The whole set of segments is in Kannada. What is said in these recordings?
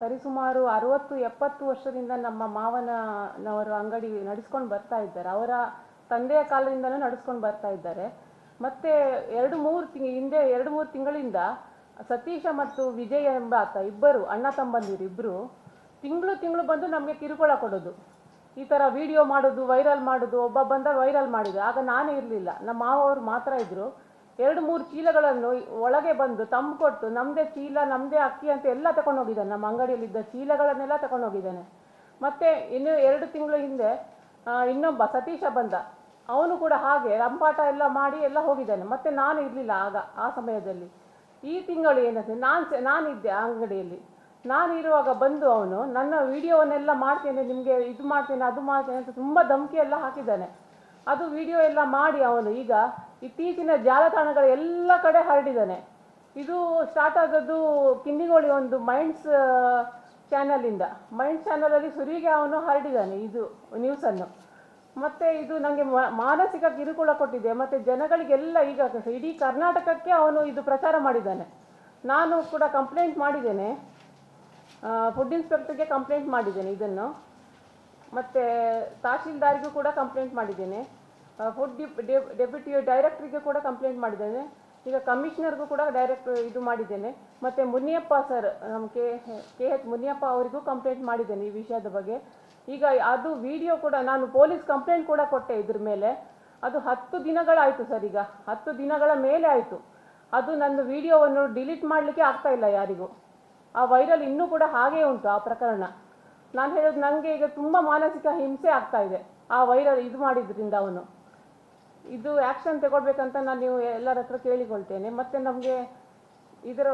ಸರಿಸುಮಾರು 60-70 ವರ್ಷದಿಂದ ನಮ್ಮ ಮಾವನವರು ಅಂಗಡಿ ನಡೆಸ್ಕೊಂಡು ಬರ್ತಾ ಇದ್ದಾರೆ. ಅವರ ತಂದೆಯ ಕಾಲದಿಂದಲೂ ನಡೆಸ್ಕೊಂಡು ಬರ್ತಾ ಇದ್ದಾರೆ. ಮತ್ತೆ 2-3 ತಿಂಗಳಿಂದ ಸತೀಶ ಮತ್ತು ವಿಜಯ್ ಎಂಬ ಆತ ಇಬ್ಬರು ಅಣ್ಣ ತಮ್ಮಂದಿರು ಇಬ್ಬರು ತಿಂಗಳು ಬಂದು ನಮಗೆ ಕಿರುಕುಳ ಕೊಡೋದು. ಈ ಥರ ವಿಡಿಯೋ ಮಾಡೋದು, ವೈರಲ್ ಮಾಡೋದು. ಒಬ್ಬ ಬಂದ ವೈರಲ್ ಮಾಡಿದ. ಆಗ ನಾನೇ ಇರಲಿಲ್ಲ, ನಮ್ಮ ಮಾವವರು ಮಾತ್ರ ಇದ್ದರು. 2-3 ಚೀಲಗಳನ್ನು ಒಳಗೆ ಬಂದು ಕೊಟ್ಟು ನಮ್ಮದೇ ಚೀಲ, ನಮ್ಮದೇ ಅಕ್ಕಿ ಅಂತ ಎಲ್ಲ ತಗೊಂಡು ಹೋಗಿದ್ದಾನೆ. ನಮ್ಮ ಅಂಗಡಿಯಲ್ಲಿದ್ದ ಚೀಲಗಳನ್ನೆಲ್ಲ ತಗೊಂಡು ಹೋಗಿದ್ದಾನೆ. ಮತ್ತು ಇನ್ನು 2 ತಿಂಗಳ ಹಿಂದೆ ಇನ್ನೊಬ್ಬ ಸತೀಶ ಬಂದ. ಅವನು ಕೂಡ ಹಾಗೆ ರಂಪಾಟ ಎಲ್ಲ ಮಾಡಿ ಎಲ್ಲ ಹೋಗಿದ್ದಾನೆ. ಮತ್ತು ನಾನು ಇರಲಿಲ್ಲ ಆಗ ಆ ಸಮಯದಲ್ಲಿ. ಈ ತಿಂಗಳು ಏನಂದರೆ ನಾನಿದ್ದೆ ಆ ಅಂಗಡಿಯಲ್ಲಿ. ನಾನು ಇರುವಾಗ ಬಂದು ಅವನು ನನ್ನ ವಿಡಿಯೋವನ್ನೆಲ್ಲ ಮಾಡ್ತೇನೆ, ನಿಮಗೆ ಇದು ಮಾಡ್ತೇನೆ, ಅದು ಮಾಡ್ತೇನೆ ಅಂತ ತುಂಬ ಧಮಕಿ ಎಲ್ಲ ಹಾಕಿದ್ದಾನೆ. ಅದು ವಿಡಿಯೋ ಎಲ್ಲ ಮಾಡಿ ಅವನು ಈಗ ಇತ್ತೀಚಿನ ಜಾಲತಾಣಗಳ ಎಲ್ಲ ಕಡೆ ಹರಡಿದ್ದಾನೆ. ಇದು ಸ್ಟಾರ್ಟ್ ಆಗೋದು ಕಿನ್ನಿಗೋಳಿ ಒಂದು ಮೈಂಡ್ಸ್ ಚಾನಲಿಂದ. ಮೈಂಡ್ಸ್ ಚಾನಲಲ್ಲಿ ಸುರಿಗೆ ಅವನು ಹರಡಿದ್ದಾನೆ ಇದು ನ್ಯೂಸನ್ನು. ಮತ್ತು ಇದು ನನಗೆ ಮಾನಸಿಕ ಕಿರುಕುಳ ಕೊಟ್ಟಿದೆ. ಮತ್ತು ಜನಗಳಿಗೆಲ್ಲ ಈಗ ಇಡೀ ಕರ್ನಾಟಕಕ್ಕೆ ಅವನು ಇದು ಪ್ರಚಾರ ಮಾಡಿದ್ದಾನೆ. ನಾನು ಕೂಡ ಕಂಪ್ಲೇಂಟ್ ಮಾಡಿದ್ದೇನೆ, ಫುಡ್ ಇನ್ಸ್ಪೆಕ್ಟರ್ಗೆ ಕಂಪ್ಲೇಂಟ್ ಮಾಡಿದ್ದೇನೆ ಇದನ್ನು. ಮತ್ತು ತಹಶೀಲ್ದಾರ್ಗೂ ಕೂಡ ಕಂಪ್ಲೇಂಟ್ ಮಾಡಿದ್ದೇನೆ, ಫುಡ್ ಡೆಪ್ಯೂಟಿ ಡೈರೆಕ್ಟ್ರಿಗೆ ಕೂಡ ಕಂಪ್ಲೇಂಟ್ ಮಾಡಿದ್ದೇನೆ, ಈಗ ಕಮಿಷನರ್ಗೂ ಕೂಡ ಇದು ಮಾಡಿದ್ದೇನೆ. ಮತ್ತು ಮುನಿಯಪ್ಪ ಸರ್, ನಮ್ಮ KH ಮುನಿಯಪ್ಪ ಅವರಿಗೂ ಕಂಪ್ಲೇಂಟ್ ಮಾಡಿದ್ದೇನೆ ಈ ವಿಷಯದ ಬಗ್ಗೆ. ಈಗ ಅದು ವಿಡಿಯೋ ಕೂಡ ನಾನು ಪೊಲೀಸ್ ಕಂಪ್ಲೇಂಟ್ ಕೂಡ ಕೊಟ್ಟೆ ಇದ್ರ ಮೇಲೆ. ಅದು 10 ದಿನಗಳಾಯಿತು ಸರ್, ಈಗ 10 ದಿನಗಳ ಮೇಲೆ ಆಯಿತು. ಅದು ನನ್ನ ವಿಡಿಯೋವನ್ನು ಡಿಲೀಟ್ ಮಾಡಲಿಕ್ಕೆ ಆಗ್ತಾ ಇಲ್ಲ ಯಾರಿಗೂ. ಆ ವೈರಲ್ ಇನ್ನೂ ಕೂಡ ಹಾಗೇ ಉಂಟು ಆ ಪ್ರಕರಣ. ನಾನು ಹೇಳೋದು, ನನಗೆ ಈಗ ತುಂಬ ಮಾನಸಿಕ ಹಿಂಸೆ ಆಗ್ತಾ ಇದೆ ಆ ವೈರಲ್ ಇದು ಮಾಡಿದ್ರಿಂದ. ಅವನು ಇದು ಆ್ಯಕ್ಷನ್ ತಗೊಳ್ಬೇಕಂತ ನಾನು ನೀವು ಎಲ್ಲರ ಹತ್ರ ಕೇಳಿಕೊಳ್ತೇನೆ. ಮತ್ತು ನಮಗೆ ಇದರ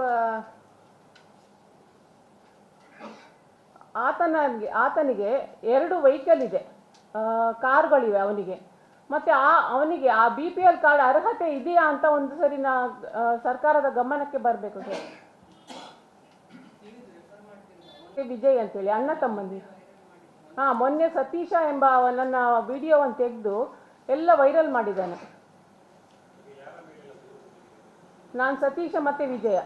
ಆತನಿಗೆ 2 ವೆಹಿಕಲ್ ಇದೆ, ಕಾರ್ಗಳಿವೆ ಅವನಿಗೆ. ಮತ್ತು ಅವನಿಗೆ ಆ BPL ಕಾರ್ಡ್ ಅರ್ಹತೆ ಇದೆಯಾ ಅಂತ ಒಂದು ಸರಿ ಸರ್ಕಾರದ ಗಮನಕ್ಕೆ ಬರಬೇಕು ಸರ್. ವಿಜಯ್ ಅಂತೇಳಿ ಅಣ್ಣ ತಮ್ಮಂದಿ. ಮೊನ್ನೆ ಸತೀಶ ಎಂಬ ನನ್ನ ವಿಡಿಯೋವನ್ನು ತೆಗೆದು ಎಲ್ಲ ವೈರಲ್ ಮಾಡಿದ್ದಾನೆ. ನಾನು ಸತೀಶ ಮತ್ತು ವಿಜಯ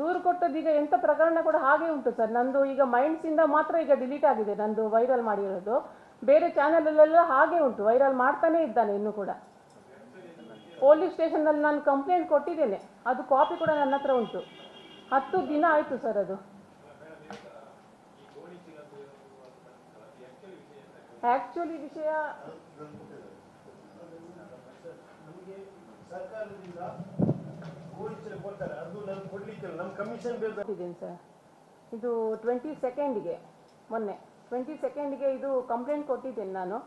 ದೂರು ಕೊಟ್ಟದ್ದೀಗ ಎಂಥ ಪ್ರಕರಣ ಕೂಡ ಹಾಗೆ ಉಂಟು ಸರ್. ನಂದು ಈಗ ಮೈಂಡ್ಸಿಂದ ಮಾತ್ರ ಈಗ ಡಿಲೀಟ್ ಆಗಿದೆ, ನಂದು ವೈರಲ್ ಮಾಡಿರೋದು. ಬೇರೆ ಚಾನಲಲ್ಲೆಲ್ಲ ಹಾಗೆ ಉಂಟು, ವೈರಲ್ ಮಾಡ್ತಾನೇ ಇದ್ದಾನೆ ಇನ್ನೂ ಕೂಡ. ಪೊಲೀಸ್ ಸ್ಟೇಷನ್ನಲ್ಲಿ ನಾನು ಕಂಪ್ಲೇಂಟ್ ಕೊಟ್ಟಿದ್ದೇನೆ, ಅದು ಕಾಪಿ ಕೂಡ ನನ್ನ ಹತ್ರ ಉಂಟು. 10 ದಿನ ಆಯಿತು ಸರ್ ಅದು. ಆ್ಯಕ್ಚುಲಿ ವಿಷಯ ಕೊಟ್ಟಿದ್ದೇನೆ ಸರ್. ಇದು 22ಗೆ, ಮೊನ್ನೆ 22ಗೆ ಇದು ಕಂಪ್ಲೇಂಟ್ ಕೊಟ್ಟಿದ್ದೇನೆ ನಾನು.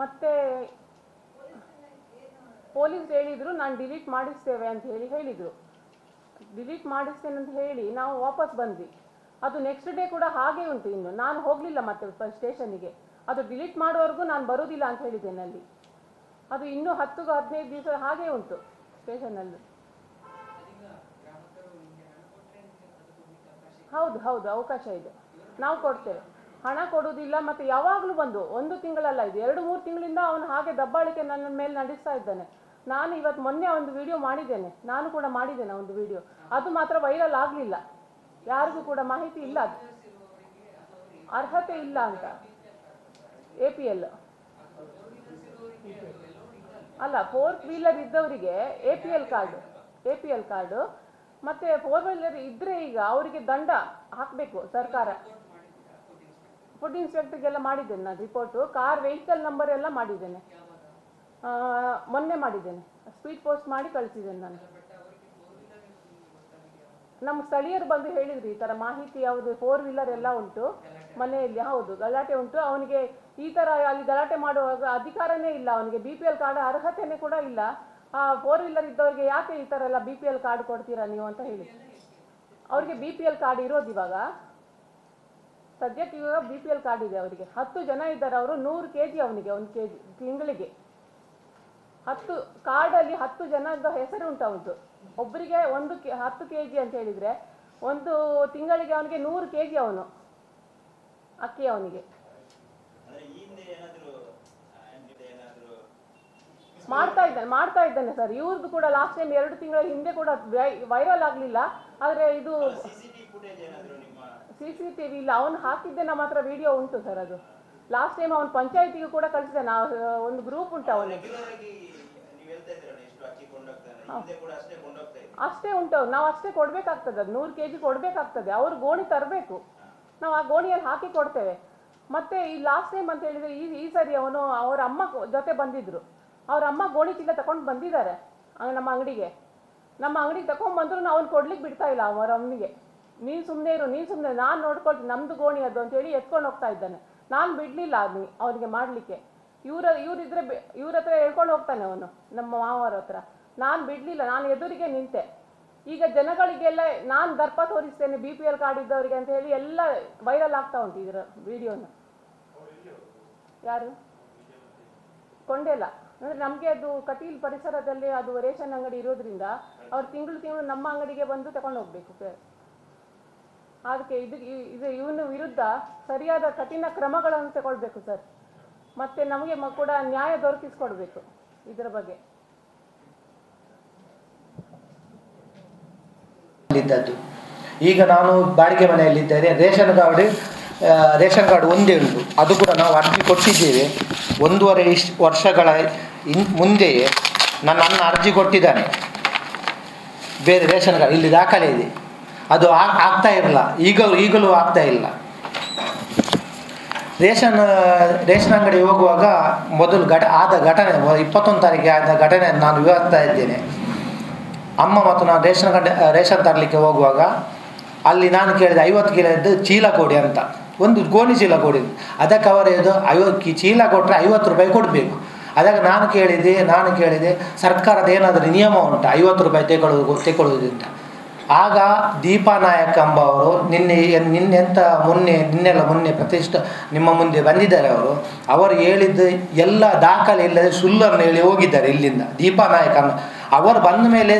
ಮತ್ತು ಪೊಲೀಸ್ ಹೇಳಿದರು ನಾನು ಡಿಲೀಟ್ ಮಾಡಿಸ್ತೇವೆ ಅಂತ ಹೇಳಿದರು. ಡಿಲೀಟ್ ಮಾಡಿಸ್ತೇನೆ ಅಂತ ಹೇಳಿ ನಾವು ವಾಪಸ್ ಬಂದ್ವಿ. ಅದು ನೆಕ್ಸ್ಟ್ ಡೇ ಕೂಡ ಹಾಗೆ ಉಂಟು. ಇನ್ನು ನಾನು ಹೋಗಲಿಲ್ಲ ಮತ್ತೆ ಸ್ಟೇಷನ್ನಿಗೆ. ಅದು ಡಿಲೀಟ್ ಮಾಡೋವರೆಗೂ ನಾನು ಬರೋದಿಲ್ಲ ಅಂತ ಹೇಳಿದ್ದೇನೆ ಅಲ್ಲಿ. ಅದು ಇನ್ನೂ 10-15 ದಿವಸ ಹಾಗೆ ಉಂಟು ಸ್ಟೇಷನಲ್ಲಿ. ಹೌದು ಅವಕಾಶ ಇದೆ, ನಾವು ಕೊಡ್ತೇವೆ. ಹಣ ಕೊಡುವುದಿಲ್ಲ. ಮತ್ತು ಯಾವಾಗಲೂ ಬಂದು 1 ತಿಂಗಳಲ್ಲ, ಇದು 2-3 ತಿಂಗಳಿಂದ ಅವನು ಹಾಗೆ ದಬ್ಬಾಳಿಕೆ ನನ್ನ ಮೇಲೆ ನಡೆಸ್ತಾ ಇದ್ದಾನೆ. ನಾನು ಮೊನ್ನೆ ಒಂದು ವಿಡಿಯೋ ಮಾಡಿದ್ದೇನೆ, ನಾನು ಕೂಡ ಮಾಡಿದ್ದೇನೆ ಒಂದು ವಿಡಿಯೋ. ಅದು ಮಾತ್ರ ವೈರಲ್ ಆಗಲಿಲ್ಲ, ಯಾರಿಗೂ ಕೂಡ ಮಾಹಿತಿ ಇಲ್ಲ, ಅದು ಅರ್ಹತೆ ಇಲ್ಲ ಅಂತ. APL ಅಲ್ಲ, 4 ವೀಲರ್ ಇದ್ದವರಿಗೆ APL ಕಾರ್ಡು. ಮತ್ತು 4 ವೀಲರ್ ಇದ್ದರೆ ಈಗ ಅವರಿಗೆ ದಂಡ ಹಾಕಬೇಕು ಸರ್ಕಾರ. ಫುಡ್ ಇನ್ಸ್ಪೆಕ್ಟರ್ಗೆಲ್ಲ ಮಾಡಿದ್ದೇನೆ ನಾನು ರಿಪೋರ್ಟು. ಕಾರ್ ವೆಹಿಕಲ್ ನಂಬರ್ ಎಲ್ಲ ಮಾಡಿದ್ದೇನೆ, ಮೊನ್ನೆ ಮಾಡಿದ್ದೇನೆ. ಸ್ಪೀಡ್ ಪೋಸ್ಟ್ ಮಾಡಿ ಕಳಿಸಿದ್ದೇನೆ ನಾನು. ನಮ್ಮ ಸ್ಥಳೀಯರು ಬಂದು ಹೇಳಿದ್ರು, ಈ ಥರ ಮಾಹಿತಿ ಯಾವುದು 4 ವೀಲರ್ ಎಲ್ಲ ಉಂಟು ಮನೆಯಲ್ಲಿ. ಹೌದು, ಗಲಾಟೆ ಉಂಟು. ಅವನಿಗೆ ಈ ಥರ ಅಲ್ಲಿ ಗಲಾಟೆ ಮಾಡುವಾಗ ಅಧಿಕಾರನೇ ಇಲ್ಲ, ಅವನಿಗೆ BPL ಕಾರ್ಡ್ ಅರ್ಹತೆಯೇ ಕೂಡ ಇಲ್ಲ. 4 ವೀಲರ್ ಇದ್ದವರಿಗೆ ಯಾಕೆ ಈ ಥರ ಎಲ್ಲ BPL ಕಾರ್ಡ್ ಕೊಡ್ತೀರಾ ನೀವು ಅಂತ ಹೇಳಿ. ಅವ್ರಿಗೆ BPL ಕಾರ್ಡ್ ಇರೋದು ಇವಾಗ ಸದ್ಯಕ್ಕೆ ಇವಾಗ BPL ಕಾರ್ಡ್ ಇದೆ ಅವರಿಗೆ. 10 ಜನ ಇದ್ದಾರೆ ಅವರು. 100 kg ಅವನಿಗೆ 1 kg ತಿಂಗಳಿಗೆ. 10 ಕಾರ್ಡಲ್ಲಿ 10 ಜನದ ಹೆಸರು ಉಂಟು ಅವ್ರದ್ದು. ಒಬ್ಬರಿಗೆ 10 kg ಅಂತ ಹೇಳಿದರೆ ಒಂದು ತಿಂಗಳಿಗೆ ಅವನಿಗೆ 100 kg ಅವನು ಅಕ್ಕಿ ಅವನಿಗೆ. ಮಾಡ್ತಾ ಇದ್ದಾನೆ ಸರ್. ಇವ್ರದ್ದು ಕೂಡ ಲಾಸ್ಟ್ ಟೈಮ್ 2 ತಿಂಗಳ ಹಿಂದೆ ಕೂಡ ವೈರಲ್ ಆಗಲಿಲ್ಲ. ಆದರೆ ಇದು CCTV ಇಲ್ಲ, ಅವನು ಹಾಕಿದ್ದೆ ನಮ್ಮ ಹತ್ರ ವಿಡಿಯೋ ಉಂಟು ಸರ್. ಅದು ಲಾಸ್ಟ್ ಟೈಮ್ ಅವನು ಪಂಚಾಯತಿಗೂ ಕೂಡ ಕಳಿಸಿದೆ. ನಾವು ಒಂದು ಗ್ರೂಪ್ ಉಂಟು ಅವನಿಗೆ, ಅಷ್ಟೇ ಉಂಟು. ನಾವು ಅಷ್ಟೇ ಕೊಡಬೇಕಾಗ್ತದೆ, ಅದು 100 kg ಕೊಡಬೇಕಾಗ್ತದೆ. ಅವ್ರು ಗೋಣಿ ತರಬೇಕು, ನಾವು ಆ ಗೋಣಿಯಲ್ಲಿ ಹಾಕಿ ಕೊಡ್ತೇವೆ. ಮತ್ತು ಈ ಲಾಸ್ಟ್ ಟೈಮ್ ಅಂತ ಹೇಳಿದರೆ ಈ ಸರಿ ಅವನು ಅವ್ರ ಅಮ್ಮ ಜೊತೆ ಬಂದಿದ್ದರು. ಅವ್ರ ಅಮ್ಮ ಗೋಣಿ ಚೀಲ ತಗೊಂಡು ಬಂದಿದ್ದಾರೆ ನಮ್ಮ ಅಂಗಡಿಗೆ ತಗೊಂಡ್ಬಂದ್ರು ಅವ್ನು ಕೊಡ್ಲಿಕ್ಕೆ ಬಿಡ್ತಾ ಇಲ್ಲ ಅವರ ಅಮ್ಮಿಗೆ. ನೀನು ಸುಮ್ಮನೆ ಇರು, ನಾನು ನೋಡ್ಕೊಳ್ತೀನಿ, ನಮ್ಮದು ಗೋಣಿ ಅದು ಅಂತೇಳಿ ಎತ್ಕೊಂಡು ಹೋಗ್ತಾ ಇದ್ದಾನೆ. ನಾನು ಬಿಡಲಿಲ್ಲ ಅವನಿಗೆ ಮಾಡಲಿಕ್ಕೆ. ಇವ್ರ ಹತ್ರ ಹೇಳ್ಕೊಂಡು ಹೋಗ್ತಾನೆ ಅವನು, ನಮ್ಮ ಮಾವರ ಹತ್ರ. ನಾನು ಬಿಡಲಿಲ್ಲ, ನಾನು ಎದುರಿಗೆ ನಿಂತೆ. ಈಗ ಜನಗಳಿಗೆಲ್ಲ ನಾನು ದರ್ಪ ತೋರಿಸ್ತೇನೆ BPL ಕಾರ್ಡ್ ಇದ್ದವರಿಗೆ ಅಂತ ಹೇಳಿ ಎಲ್ಲ ವೈರಲ್ ಆಗ್ತಾ ಉಂಟು ಇದರ ವಿಡಿಯೋನ. ಯಾರು ಕೊಂಡೆಲ್ಲ ಅಂದರೆ ನಮಗೆ ಅದು ಕಟೀಲ್ ಪರಿಸರದಲ್ಲಿ ಅದು ರೇಷನ್ ಅಂಗಡಿ ಇರೋದ್ರಿಂದ ಅವ್ರು ತಿಂಗಳು ನಮ್ಮ ಅಂಗಡಿಗೆ ಬಂದು ತಗೊಂಡು ಹೋಗ್ಬೇಕು. ಅದಕ್ಕೆ ಇವನ ವಿರುದ್ಧ ಸರಿಯಾದ ಕಠಿಣ ಕ್ರಮಗಳನ್ನು ತಗೊಳ್ಬೇಕು ಸರ್. ಮತ್ತು ನಮಗೆ ಕೂಡ ನ್ಯಾಯ ದೊರಕಿಸ್ಕೊಡ್ಬೇಕು ಇದರ ಬಗ್ಗೆ. ಈಗ ನಾನು ಬಾಡಿಗೆ ಮನೆಯಲ್ಲಿದ್ದೇನೆ. ರೇಷನ್ ಕಾರ್ಡ್ ಒಂದೇ ಉಂಟು. ಅದು ಕೂಡ ನಾವು ಅರ್ಜಿ ಕೊಟ್ಟಿದ್ದೇವೆ. 1.5 ವರ್ಷಗಳ ಮುಂದೆಯೇ ನನ್ನ ಅಣ್ಣ ಅರ್ಜಿ ಕೊಟ್ಟಿದ್ದಾನೆ. ಬೇರೆ ರೇಷನ್ ಕಾರ್ಡ್ ಇಲ್ಲಿ ದಾಖಲೆ ಇದೆ, ಅದು ಆಗ್ತಾ ಇರಲ್ಲ. ಈಗಲೂ ಆಗ್ತಾ ಇಲ್ಲ. ರೇಷನ್ ಅಂಗಡಿ ಹೋಗುವಾಗ ಮೊದಲು ಆದ ಘಟನೆ 21 ತಾರೀಕಿಗೆ ಆದ ಘಟನೆ ನಾನು ವಿವರಿಸ್ತಾ ಇದ್ದೇನೆ. ಅಮ್ಮ ಮತ್ತು ನಾನು ರೇಷನ್ ತರಲಿಕ್ಕೆ ಹೋಗುವಾಗ ಅಲ್ಲಿ ನಾನು ಕೇಳಿದೆ 50 ಕಿಲೋದ್ದು ಚೀಲ ಕೊಡಿ ಅಂತ. ಒಂದು ಗೋಣಿ ಚೀಲ ಕೊಡಿ. ಅದಕ್ಕೆ ಅವರು ಇದು 50 ಚೀಲ ಕೊಟ್ಟರೆ 50 ರೂಪಾಯಿ ಕೊಡಬೇಕು. ಅದಕ್ಕೆ ನಾನು ಕೇಳಿದೆ ಸರ್ಕಾರದ ಏನಾದರೂ ನಿಯಮ ಉಂಟು 50 ರೂಪಾಯಿ ತೆಗೊಳ್ಳುವುದಂತ. ಆಗ ದೀಪಾ ನಾಯಕ್ ಎಂಬವರು ನಿನ್ನೆಲ್ಲ ಮೊನ್ನೆ ನಿಮ್ಮ ಮುಂದೆ ಬಂದಿದ್ದಾರೆ. ಅವರು ಹೇಳಿದ್ದು ಎಲ್ಲ ದಾಖಲೆ ಇಲ್ಲದೆ ಸುಳ್ಳನ್ನು ಹೇಳಿ ಹೋಗಿದ್ದಾರೆ ಇಲ್ಲಿಂದ. ದೀಪಾ ನಾಯಕ್ ಅವರು ಬಂದ ಮೇಲೆ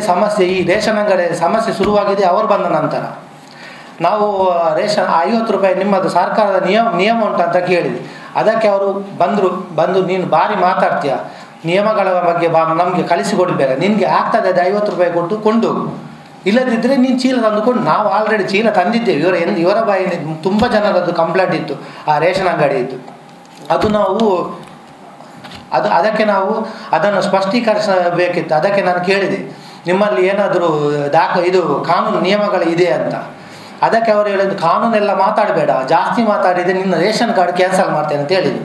ಈ ರೇಷನ್ ಅಂಗಡಿ ಸಮಸ್ಯೆ ಶುರುವಾಗಿದೆ. ಅವರು ಬಂದ ನಂತರ ನಾವು 50 ರೂಪಾಯಿ ನಿಮ್ಮದು ಸರ್ಕಾರದ ನಿಯಮ ಉಂಟು ಅಂತ ಕೇಳಿದೆ. ಅದಕ್ಕೆ ಅವರು ಬಂದು ನೀನು ಭಾರಿ ಮಾತಾಡ್ತೀಯ, ನಿಯಮಗಳ ಬಗ್ಗೆ ನಮಗೆ ಕಲಿಸಿಕೊಡ್ಬೇಡ, ನಿನಗೆ ಆಗ್ತದೆ ಅದು 50 ರೂಪಾಯಿ ಕೊಟ್ಟು ಕೊಂಡೋಗು, ಇಲ್ಲದಿದ್ದರೆ ನೀನು ಚೀಲ ತಂದುಕೊಂಡು. ನಾವು ಆಲ್ರೆಡಿ ಚೀಲ ತಂದಿದ್ದೇವೆ. ಇವರ ಬಾಯಿನ ತುಂಬ ಜನರದ್ದು ಕಂಪ್ಲೇಂಟ್ ಇತ್ತು ಆ ರೇಷನ್ ಅಂಗಡಿ ಇತ್ತು. ಅದಕ್ಕೆ ನಾವು ಅದನ್ನು ಸ್ಪಷ್ಟೀಕರಿಸಬೇಕಿತ್ತು. ಅದಕ್ಕೆ ನಾನು ಕೇಳಿದೆ ನಿಮ್ಮಲ್ಲಿ ಏನಾದರೂ ಇದು ಕಾನೂನು ನಿಯಮಗಳು ಇದೆ ಅಂತ. ಅದಕ್ಕೆ ಅವರು ಹೇಳಿದ್ದು ಕಾನೂನೆಲ್ಲ ಮಾತಾಡಬೇಡ, ಜಾಸ್ತಿ ಮಾತಾಡಿದರೆ ನಿನ್ನ ರೇಷನ್ ಕಾರ್ಡ್ ಕ್ಯಾನ್ಸಲ್ ಮಾಡ್ತೇನೆ ಅಂತ ಹೇಳಿದರು.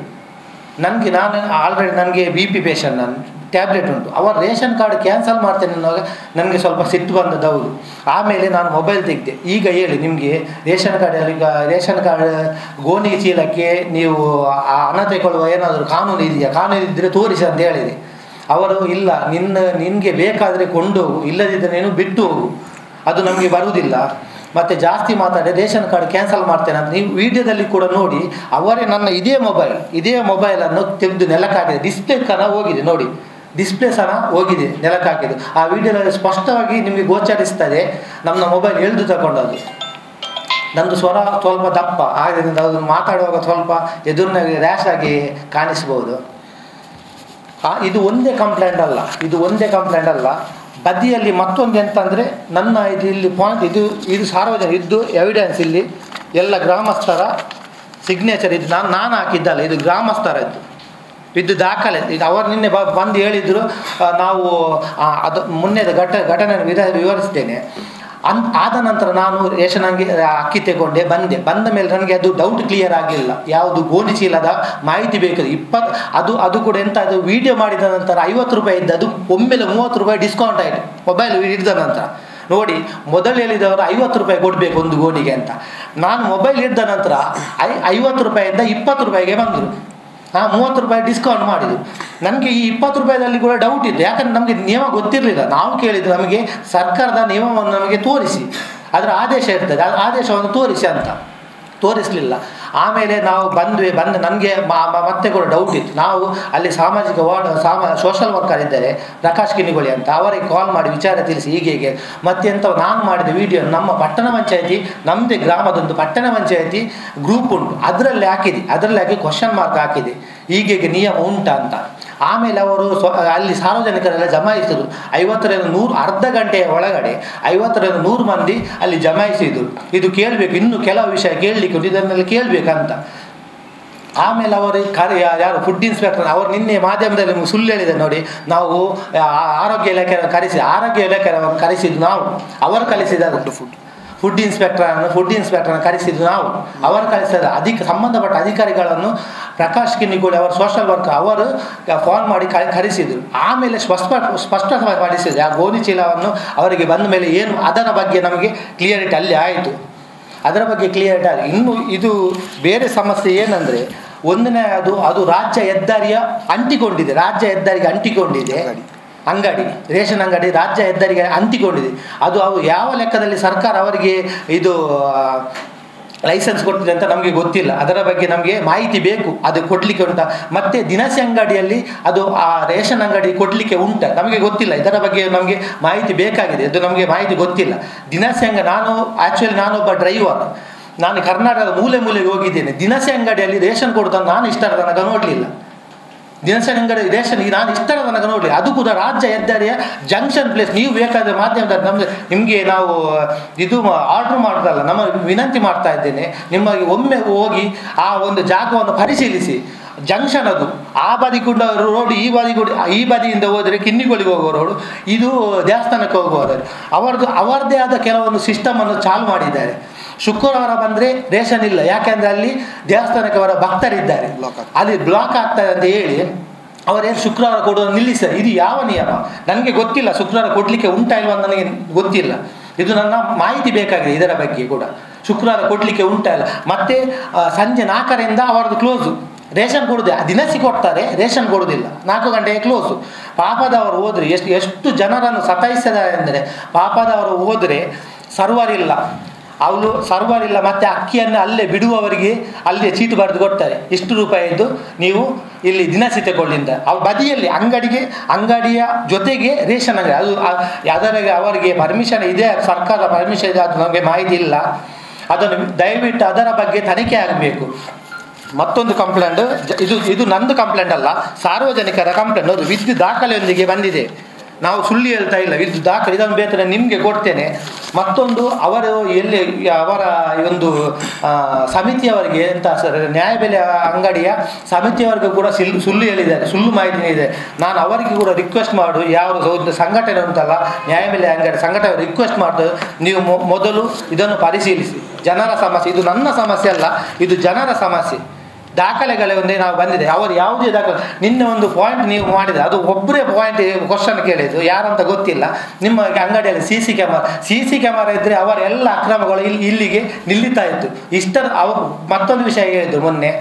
ನಾನು ಆಲ್ರೆಡಿ ನನಗೆ BP ಪೇಷಂಟ್, ನಾನು ಟ್ಯಾಬ್ಲೆಟ್ ಉಂಟು. ಅವರು ರೇಷನ್ ಕಾರ್ಡ್ ಕ್ಯಾನ್ಸಲ್ ಮಾಡ್ತೇನೆ ಅನ್ನುವಾಗ ನನಗೆ ಸ್ವಲ್ಪ ಸಿಟ್ಟು ಬಂದದ್ದು ಹೌದು. ಆಮೇಲೆ ನಾನು ಮೊಬೈಲ್ ತೆಗೆದೆ. ಈಗ ಹೇಳಿ ನಿಮಗೆ ರೇಷನ್ ಕಾರ್ಡ್ ಗೋಣಿ ಚೀಲಕ್ಕೆ ನೀವು ಹಣ ತಗೊಳ್ಳುವ ಏನಾದರೂ ಕಾನೂನು ಇದೆಯಾ? ಕಾನೂನು ಇದ್ದರೆ ತೋರಿಸಿ ಅಂತ ಹೇಳಿದೆ. ಅವರು ಇಲ್ಲ, ನಿನಗೆ ಬೇಕಾದರೆ ಕೊಂಡೋಗು, ಇಲ್ಲದಿದ್ದರೆ ನೀನು ಬಿಟ್ಟು ಹೋಗು, ಅದು ನಮಗೆ ಬರುವುದಿಲ್ಲ, ಮತ್ತು ಜಾಸ್ತಿ ಮಾತಾಡಿ ರೇಷನ್ ಕಾರ್ಡ್ ಕ್ಯಾನ್ಸಲ್ ಮಾಡ್ತೇನೆ ಅಂತ. ನೀವು ವಿಡಿಯೋದಲ್ಲಿ ಕೂಡ ನೋಡಿ, ಅವರೇ ನನ್ನ ಇದೇ ಮೊಬೈಲನ್ನು ತೆಗೆದು ನೆಲಕ್ಕೆ ಹಾಕಿದೆ. ಡಿಸ್ಪ್ಲೇ ಸಹ ಹೋಗಿದೆ ನೋಡಿ, ಡಿಸ್ಪ್ಲೇ ಸಹ ಹೋಗಿದೆ ನೆಲಕ್ಕೆ ಹಾಕಿದ್ದು. ಆ ವಿಡಿಯೋದಲ್ಲಿ ಸ್ಪಷ್ಟವಾಗಿ ನಿಮಗೆ ಗೋಚರಿಸ್ತದೆ ನಮ್ಮ ಮೊಬೈಲ್ ಎಳೆದು ತಗೊಂಡದ್ದು. ನಮ್ಮದು ಸ್ವರ ಸ್ವಲ್ಪ ದಪ್ಪ ಆದ್ದರಿಂದ ಅದು ಮಾತಾಡುವಾಗ ಸ್ವಲ್ಪ ಎದುರಿನಾಗಿ ರ್ಯಾಶ್ ಆಗಿ ಕಾಣಿಸ್ಬೋದು. ಇದು ಒಂದೇ ಕಂಪ್ಲೇಂಟ್ ಅಲ್ಲ. ಬದಿಯಲ್ಲಿ ಮತ್ತೊಂದು ಎಂತಂದರೆ ನನ್ನ ಇಲ್ಲಿ ಪಾಯಿಂಟ್ ಇದು ಸಾರ್ವಜನಿಕ ಇದು ಎವಿಡೆನ್ಸ್. ಇಲ್ಲಿ ಎಲ್ಲ ಗ್ರಾಮಸ್ಥರ ಸಿಗ್ನೇಚರ್ ಇದು ನಾನು ಹಾಕಿದ್ದಲ್ಲ, ಇದು ಗ್ರಾಮಸ್ಥರದ್ದು, ಇದು ದಾಖಲೆ. ಇದು ಅವರು ನಿನ್ನೆ ಬಂದು ಹೇಳಿದರು. ನಾವು ಅದು ಮೊನ್ನೆದ ಘಟನೆಯನ್ನು ವಿವರಿಸ್ತೇನೆ. ಆದ ನಂತರ ನಾನು ರೇಷನ್ ಅಕ್ಕಿ ತಗೊಂಡೆ ಬಂದ ಮೇಲೆ ನನಗೆ ಅದು ಡೌಟ್ ಕ್ಲಿಯರ್ ಆಗಲಿಲ್ಲ. ಯಾವುದು ಗೋಣಿ ಚೀಲದ ಮಾಹಿತಿ ಬೇಕು. ಅದು ಕೂಡ ಎಂತ, ಅದು ವಿಡಿಯೋ ಮಾಡಿದ ನಂತರ 50 ರೂಪಾಯಿ ಇದ್ದು ಅದು ಒಮ್ಮೆಲೆ 30 ರೂಪಾಯಿ ಡಿಸ್ಕೌಂಟ್ ಆಯಿತು ಮೊಬೈಲ್ ಹಿಡಿದ ನಂತರ. ನೋಡಿ, ಮೊದಲು ಹೇಳಿದವರು 50 ರೂಪಾಯಿ ಕೊಡಬೇಕು ಒಂದು ಗೋಣಿಗೆ ಅಂತ. ನಾನು ಮೊಬೈಲ್ ಹಿಡಿದ ನಂತರ 50 ರೂಪಾಯಿಂದ 20 ರೂಪಾಯಿಗೆ ಬಂದರು. 30 ರೂಪಾಯಿ ಡಿಸ್ಕೌಂಟ್ ಮಾಡಿದರು. ನನಗೆ ಈ 20 ರೂಪಾಯಿದಲ್ಲಿ ಕೂಡ ಡೌಟ್ ಇತ್ತು. ಯಾಕಂದರೆ ನಮಗೆ ನಿಯಮ ಗೊತ್ತಿರಲಿಲ್ಲ. ನಾವು ಕೇಳಿದ್ದು ನಮಗೆ ಸರ್ಕಾರದ ನಿಯಮವನ್ನು ನಮಗೆ ತೋರಿಸಿ, ಅದರ ಆದೇಶ ಇರ್ತದೆ, ಆ ಆದೇಶವನ್ನು ತೋರಿಸಿ ಅಂತ. ತೋರಿಸಲಿಲ್ಲ. ಆಮೇಲೆ ನಾವು ಬಂದು ನನಗೆ ಮತ್ತೆ ಕೂಡ ಡೌಟ್ ಇತ್ತು. ನಾವು ಅಲ್ಲಿ ಸೋಷಲ್ ವರ್ಕರ್ ಇದ್ದಾರೆ ಪ್ರಕಾಶ್ ಕಿನಿಗೋಳಿ ಅಂತ, ಅವರಿಗೆ ಕಾಲ್ ಮಾಡಿ ವಿಚಾರ ತಿಳಿಸಿ ಹೀಗೆ ಮತ್ತೆಂತ ನಾನು ಮಾಡಿದ ವಿಡಿಯೋ ನಮ್ಮ ಪಟ್ಟಣ ಪಂಚಾಯತಿ, ನಮ್ಮದೇ ಗ್ರಾಮದೊಂದು ಪಟ್ಟಣ ಪಂಚಾಯತಿ ಗ್ರೂಪ್ ಉಂಟು, ಅದರಲ್ಲಿ ಹಾಕಿ ಕ್ವಶನ್ ಮಾರ್ಕ್ ಹಾಕಿದೆ, ಹೀಗೆ ನಿಯಮ ಉಂಟಾ ಅಂತ. ಆಮೇಲೆ ಅವರು ಅಲ್ಲಿ ಸಾರ್ವಜನಿಕರೆಲ್ಲ ಜಮಾಯಿಸಿದ್ರು. 50ರಿಂದ 100 ಅರ್ಧ ಗಂಟೆಯ ಒಳಗಡೆ 50ರಿಂದ 100 ಮಂದಿ ಅಲ್ಲಿ ಜಮಾಯಿಸಿದ್ರು. ಇದು ಕೇಳಬೇಕು, ಇನ್ನು ಕೆಲವು ವಿಷಯ ಕೇಳಲಿಕ್ಕೆ ಉಂಟು, ಇದನ್ನೆಲ್ಲ ಕೇಳಬೇಕಂತ. ಆಮೇಲೆ ಅವರು ಯಾರು ಫುಡ್ ಇನ್ಸ್ಪೆಕ್ಟರ್ ಅವರು ನಿನ್ನೆ ಮಾಧ್ಯಮದಲ್ಲಿ ನಿಮಗೆ ಸುಳ್ಳು ಹೇಳಿದೆ ನೋಡಿ, ನಾವು ಆರೋಗ್ಯ ಇಲಾಖೆಯನ್ನು ಆರೋಗ್ಯ ಇಲಾಖೆಯನ್ನು ಕರೆಸಿದ್ದು ನಾವು, ಅವರು ಕಲಿಸಿದ್ದಾರೆ. ಫುಡ್ ಇನ್ಸ್ಪೆಕ್ಟರನ್ನು ಕರೆಸಿದ್ದು ನಾವು, ಅವರು ಕಲಿಸಿದ ಸಂಬಂಧಪಟ್ಟ ಅಧಿಕಾರಿಗಳನ್ನು ಪ್ರಕಾಶ್ ಕಿನ್ನಿಗೋಳಿ ಅವರು ಸೋಷಲ್ ವರ್ಕರ್ ಅವರು ಫೋನ್ ಮಾಡಿ ಕರೆಸಿದರು. ಆಮೇಲೆ ಸ್ಪಷ್ಟಪಡಿಸಿದ್ರು ಆ ಗೋಧಿ ಚೀಲವನ್ನು ಅವರಿಗೆ ಬಂದ ಮೇಲೆ ಏನು ಅದರ ಬಗ್ಗೆ ನಮಗೆ ಕ್ಲಿಯರಿಟಿ ಅಲ್ಲಿ ಆಯಿತು. ಅದರ ಬಗ್ಗೆ ಕ್ಲಿಯರಿಟಿ ಆಗಿ ಇನ್ನು ಇದು ಬೇರೆ ಸಮಸ್ಯೆ ಏನಂದರೆ, ಒಂದನೇ ಅದು ರಾಜ್ಯ ಹೆದ್ದಾರಿಗೆ ಅಂಟಿಕೊಂಡಿದೆ ಅಂಗಡಿ, ರೇಷನ್ ಅಂಗಡಿ ರಾಜ್ಯ ಹೆದ್ದಾರಿಗೆ ಅಂಟಿಕೊಂಡಿದೆ. ಅದು ಯಾವ ಲೆಕ್ಕದಲ್ಲಿ ಸರ್ಕಾರ ಅವರಿಗೆ ಇದು ಲೈಸೆನ್ಸ್ ಕೊಟ್ಟಿದೆ ಅಂತ ನಮಗೆ ಗೊತ್ತಿಲ್ಲ. ಅದರ ಬಗ್ಗೆ ನಮಗೆ ಮಾಹಿತಿ ಬೇಕು, ಅದು ಕೊಡಲಿಕ್ಕೆ ಉಂಟಾ, ಮತ್ತು ದಿನಸಿ ಅಂಗಡಿಯಲ್ಲಿ ಅದು ಆ ರೇಷನ್ ಅಂಗಡಿ ಕೊಡಲಿಕ್ಕೆ ಉಂಟಾ ನಮಗೆ ಗೊತ್ತಿಲ್ಲ. ಇದರ ಬಗ್ಗೆ ನಮಗೆ ಮಾಹಿತಿ ಬೇಕಾಗಿದೆ, ಅದು ನಮಗೆ ಮಾಹಿತಿ ಗೊತ್ತಿಲ್ಲ. ದಿನಸಿ ಅಂಗಡಿ ನಾನೊಬ್ಬ ಡ್ರೈವರ್, ನಾನು ಕರ್ನಾಟಕದ ಮೂಲೆಗೆ ಹೋಗಿದ್ದೇನೆ. ದಿನಸಿ ಅಂಗಡಿಯಲ್ಲಿ ರೇಷನ್ ಕೊಡೋದನ್ನು ನಾನು ಇಷ್ಟರ ತನಕ ನೋಡಲಿಲ್ಲ. ದಿನಸಿ ಅಂಗಡಿ ರೇಷನ್ ನಾನು ಇಷ್ಟರ ತನಕ ನೋಡಲಿಲ್ಲ. ಅದು ಕೂಡ ರಾಜ್ಯ ಹೆದ್ದಾರಿಯ ಜಂಕ್ಷನ್ ಪ್ಲೇಸ್. ನೀವು ಬೇಕಾದರೆ ಮಾಧ್ಯಮದಲ್ಲಿ ನಿಮಗೆ ನಾವು ಇದು ಆರ್ಡ್ರ್ ಮಾಡೋದಲ್ಲ, ನಮ್ಮ ವಿನಂತಿ ಮಾಡ್ತಾ ಇದ್ದೇನೆ, ನಿಮಗೆ ಒಮ್ಮೆ ಹೋಗಿ ಆ ಒಂದು ಜಾಗವನ್ನು ಪರಿಶೀಲಿಸಿ. ಜಂಕ್ಷನ್ ಅದು, ಆ ಬದಿ ಕೂಡ ರೋಡು, ಈ ಬದಿಯಿಂದ ಹೋದರೆ ಕಿನ್ನಿಗೋಳಿಗೆ ಹೋಗುವ ರೋಡು, ಇದು ದೇವಸ್ಥಾನಕ್ಕೆ ಹೋಗುವ ರೋಡು. ಅವರದ್ದೇ ಆದ ಕೆಲವೊಂದು ಸಿಸ್ಟಮನ್ನು ಚಾಲು ಮಾಡಿದ್ದಾರೆ. ಶುಕ್ರವಾರ ಬಂದರೆ ರೇಷನ್ ಇಲ್ಲ, ಯಾಕೆಂದರೆ ಅಲ್ಲಿ ದೇವಸ್ಥಾನಕ್ಕೆ ಅವರ ಭಕ್ತರಿದ್ದಾರೆ, ಅಲ್ಲಿ ಬ್ಲಾಕ್ ಆಗ್ತದೆ ಅಂತ ಹೇಳಿ ಅವರೇನು ಶುಕ್ರವಾರ ಕೊಡೋದು ನಿಲ್ಲಿಸ್ತಾರೆ. ಇದು ಯಾವ ನಿಯಮ ನನಗೆ ಗೊತ್ತಿಲ್ಲ, ಶುಕ್ರವಾರ ಕೊಡಲಿಕ್ಕೆ ಉಂಟಾ ಇಲ್ವ ನನಗೆ ಗೊತ್ತಿಲ್ಲ. ಇದು ನನ್ನ ಮಾಹಿತಿ ಬೇಕಾಗಿದೆ ಇದರ ಬಗ್ಗೆ ಕೂಡ. ಶುಕ್ರವಾರ ಕೊಡಲಿಕ್ಕೆ ಉಂಟಾ ಇಲ್ಲ. ಮತ್ತು ಸಂಜೆ 4ರಿಂದ ಅವರದ್ದು ಕ್ಲೋಸು, ರೇಷನ್ ಕೊಡೋದು ದಿನಸಿ ಕೊಡ್ತಾರೆ, ರೇಷನ್ ಕೊಡೋದಿಲ್ಲ, 4 ಗಂಟೆಗೆ ಕ್ಲೋಸು. ಪಾಪದವರು ಹೋದರೆ ಎಷ್ಟು ಜನರನ್ನು ಸತಾಯಿಸಿದ್ದಾರೆ ಅಂದರೆ, ಪಾಪದವರು ಹೋದರೆ ಸರ್ವರ್ ಇಲ್ಲ, ಮತ್ತು ಅಕ್ಕಿಯನ್ನು ಅಲ್ಲೇ ಬಿಡುವವರಿಗೆ ಅಲ್ಲೇ ಚೀಟು ಬರೆದು ಕೊಡ್ತಾರೆ, ಇಷ್ಟು ರೂಪಾಯಿದ್ದು ನೀವು ಇಲ್ಲಿ ದಿನಸಿ ತಗೊಳ್ಳಿಂದ. ಅವ್ರ ಬದಿಯಲ್ಲಿ ಅಂಗಡಿಯ ಜೊತೆಗೆ ರೇಷನ್ ಅಂಗಡಿ, ಅದರ ಅವರಿಗೆ ಪರ್ಮಿಷನ್ ಇದೆ, ಸರ್ಕಾರ ಪರ್ಮಿಷನ್ ಇದೆ, ಅದು ನಮಗೆ ಮಾಹಿತಿ ಇಲ್ಲ. ಅದನ್ನು ದಯವಿಟ್ಟು ಅದರ ಬಗ್ಗೆ ತನಿಖೆ ಆಗಬೇಕು. ಮತ್ತೊಂದು ಕಂಪ್ಲೇಂಟ್, ಇದು ನಂದು ಕಂಪ್ಲೇಂಟ್ ಅಲ್ಲ, ಸಾರ್ವಜನಿಕರ ಕಂಪ್ಲೇಂಟ್. ಅದು ವಿದ್ಯುತ್ ದಾಖಲೆಯೊಂದಿಗೆ ಬಂದಿದೆ, ನಾವು ಸುಳ್ಳು ಹೇಳ್ತಾ ಇಲ್ಲ, ವಿದ್ಯುತ್ ದಾಖಲೆ ಇದನ್ನು ಬೇಕಾದ್ರೆ ನಿಮಗೆ ಕೊಡ್ತೇನೆ. ಮತ್ತೊಂದು ಅವರ ಒಂದು ಸಮಿತಿಯವರಿಗೆ ಎಂತ ಸರ್, ನ್ಯಾಯಬೆಲೆ ಅಂಗಡಿಯ ಸಮಿತಿಯವರಿಗೆ ಕೂಡ ಸುಳ್ಳು ಹೇಳಿದ್ದಾರೆ, ಸುಳ್ಳು ಮಾಹಿತಿ ಇದೆ. ನಾನು ಅವರಿಗೆ ಕೂಡ ರಿಕ್ವೆಸ್ಟ್ ಮಾಡು, ಯಾವ ಸಂಘಟನೆ ಉಂಟಲ್ಲ ನ್ಯಾಯಬೆಲೆ ಅಂಗಡಿ ಸಂಘಟನೆ ರಿಕ್ವೆಸ್ಟ್ ಮಾಡೋದು, ನೀವು ಮೊದಲು ಇದನ್ನು ಪರಿಶೀಲಿಸಿ. ಜನರ ಸಮಸ್ಯೆ, ಇದು ನನ್ನ ಸಮಸ್ಯೆ ಅಲ್ಲ, ಇದು ಜನರ ಸಮಸ್ಯೆ. ದಾಖಲೆಗಳೇ ಒಂದೇ ನಾವು ಬಂದಿದೆ, ಅವರು ಯಾವುದೇ ದಾಖಲೆ. ನಿನ್ನೆ ಒಂದು ಪಾಯಿಂಟ್ ನೀವು ಮಾಡಿದೆ, ಅದು ಒಬ್ಬರೇ ಪಾಯಿಂಟ್ ಕ್ವಶನ್ ಕೇಳಿದ್ದು, ಯಾರಂತ ಗೊತ್ತಿಲ್ಲ. ನಿಮ್ಮ ಅಂಗಡಿಯಲ್ಲಿ ಸಿ ಸಿ ಕ್ಯಾಮರಾ ಇದ್ದರೆ ಅವರ ಎಲ್ಲ ಅಕ್ರಮಗಳು ಇಲ್ಲಿಗೆ ನಿಲ್ಲಿತಾ ಇತ್ತು. ಮತ್ತೊಂದು ವಿಷಯ ಹೇಳಿದ್ರು ಮೊನ್ನೆ,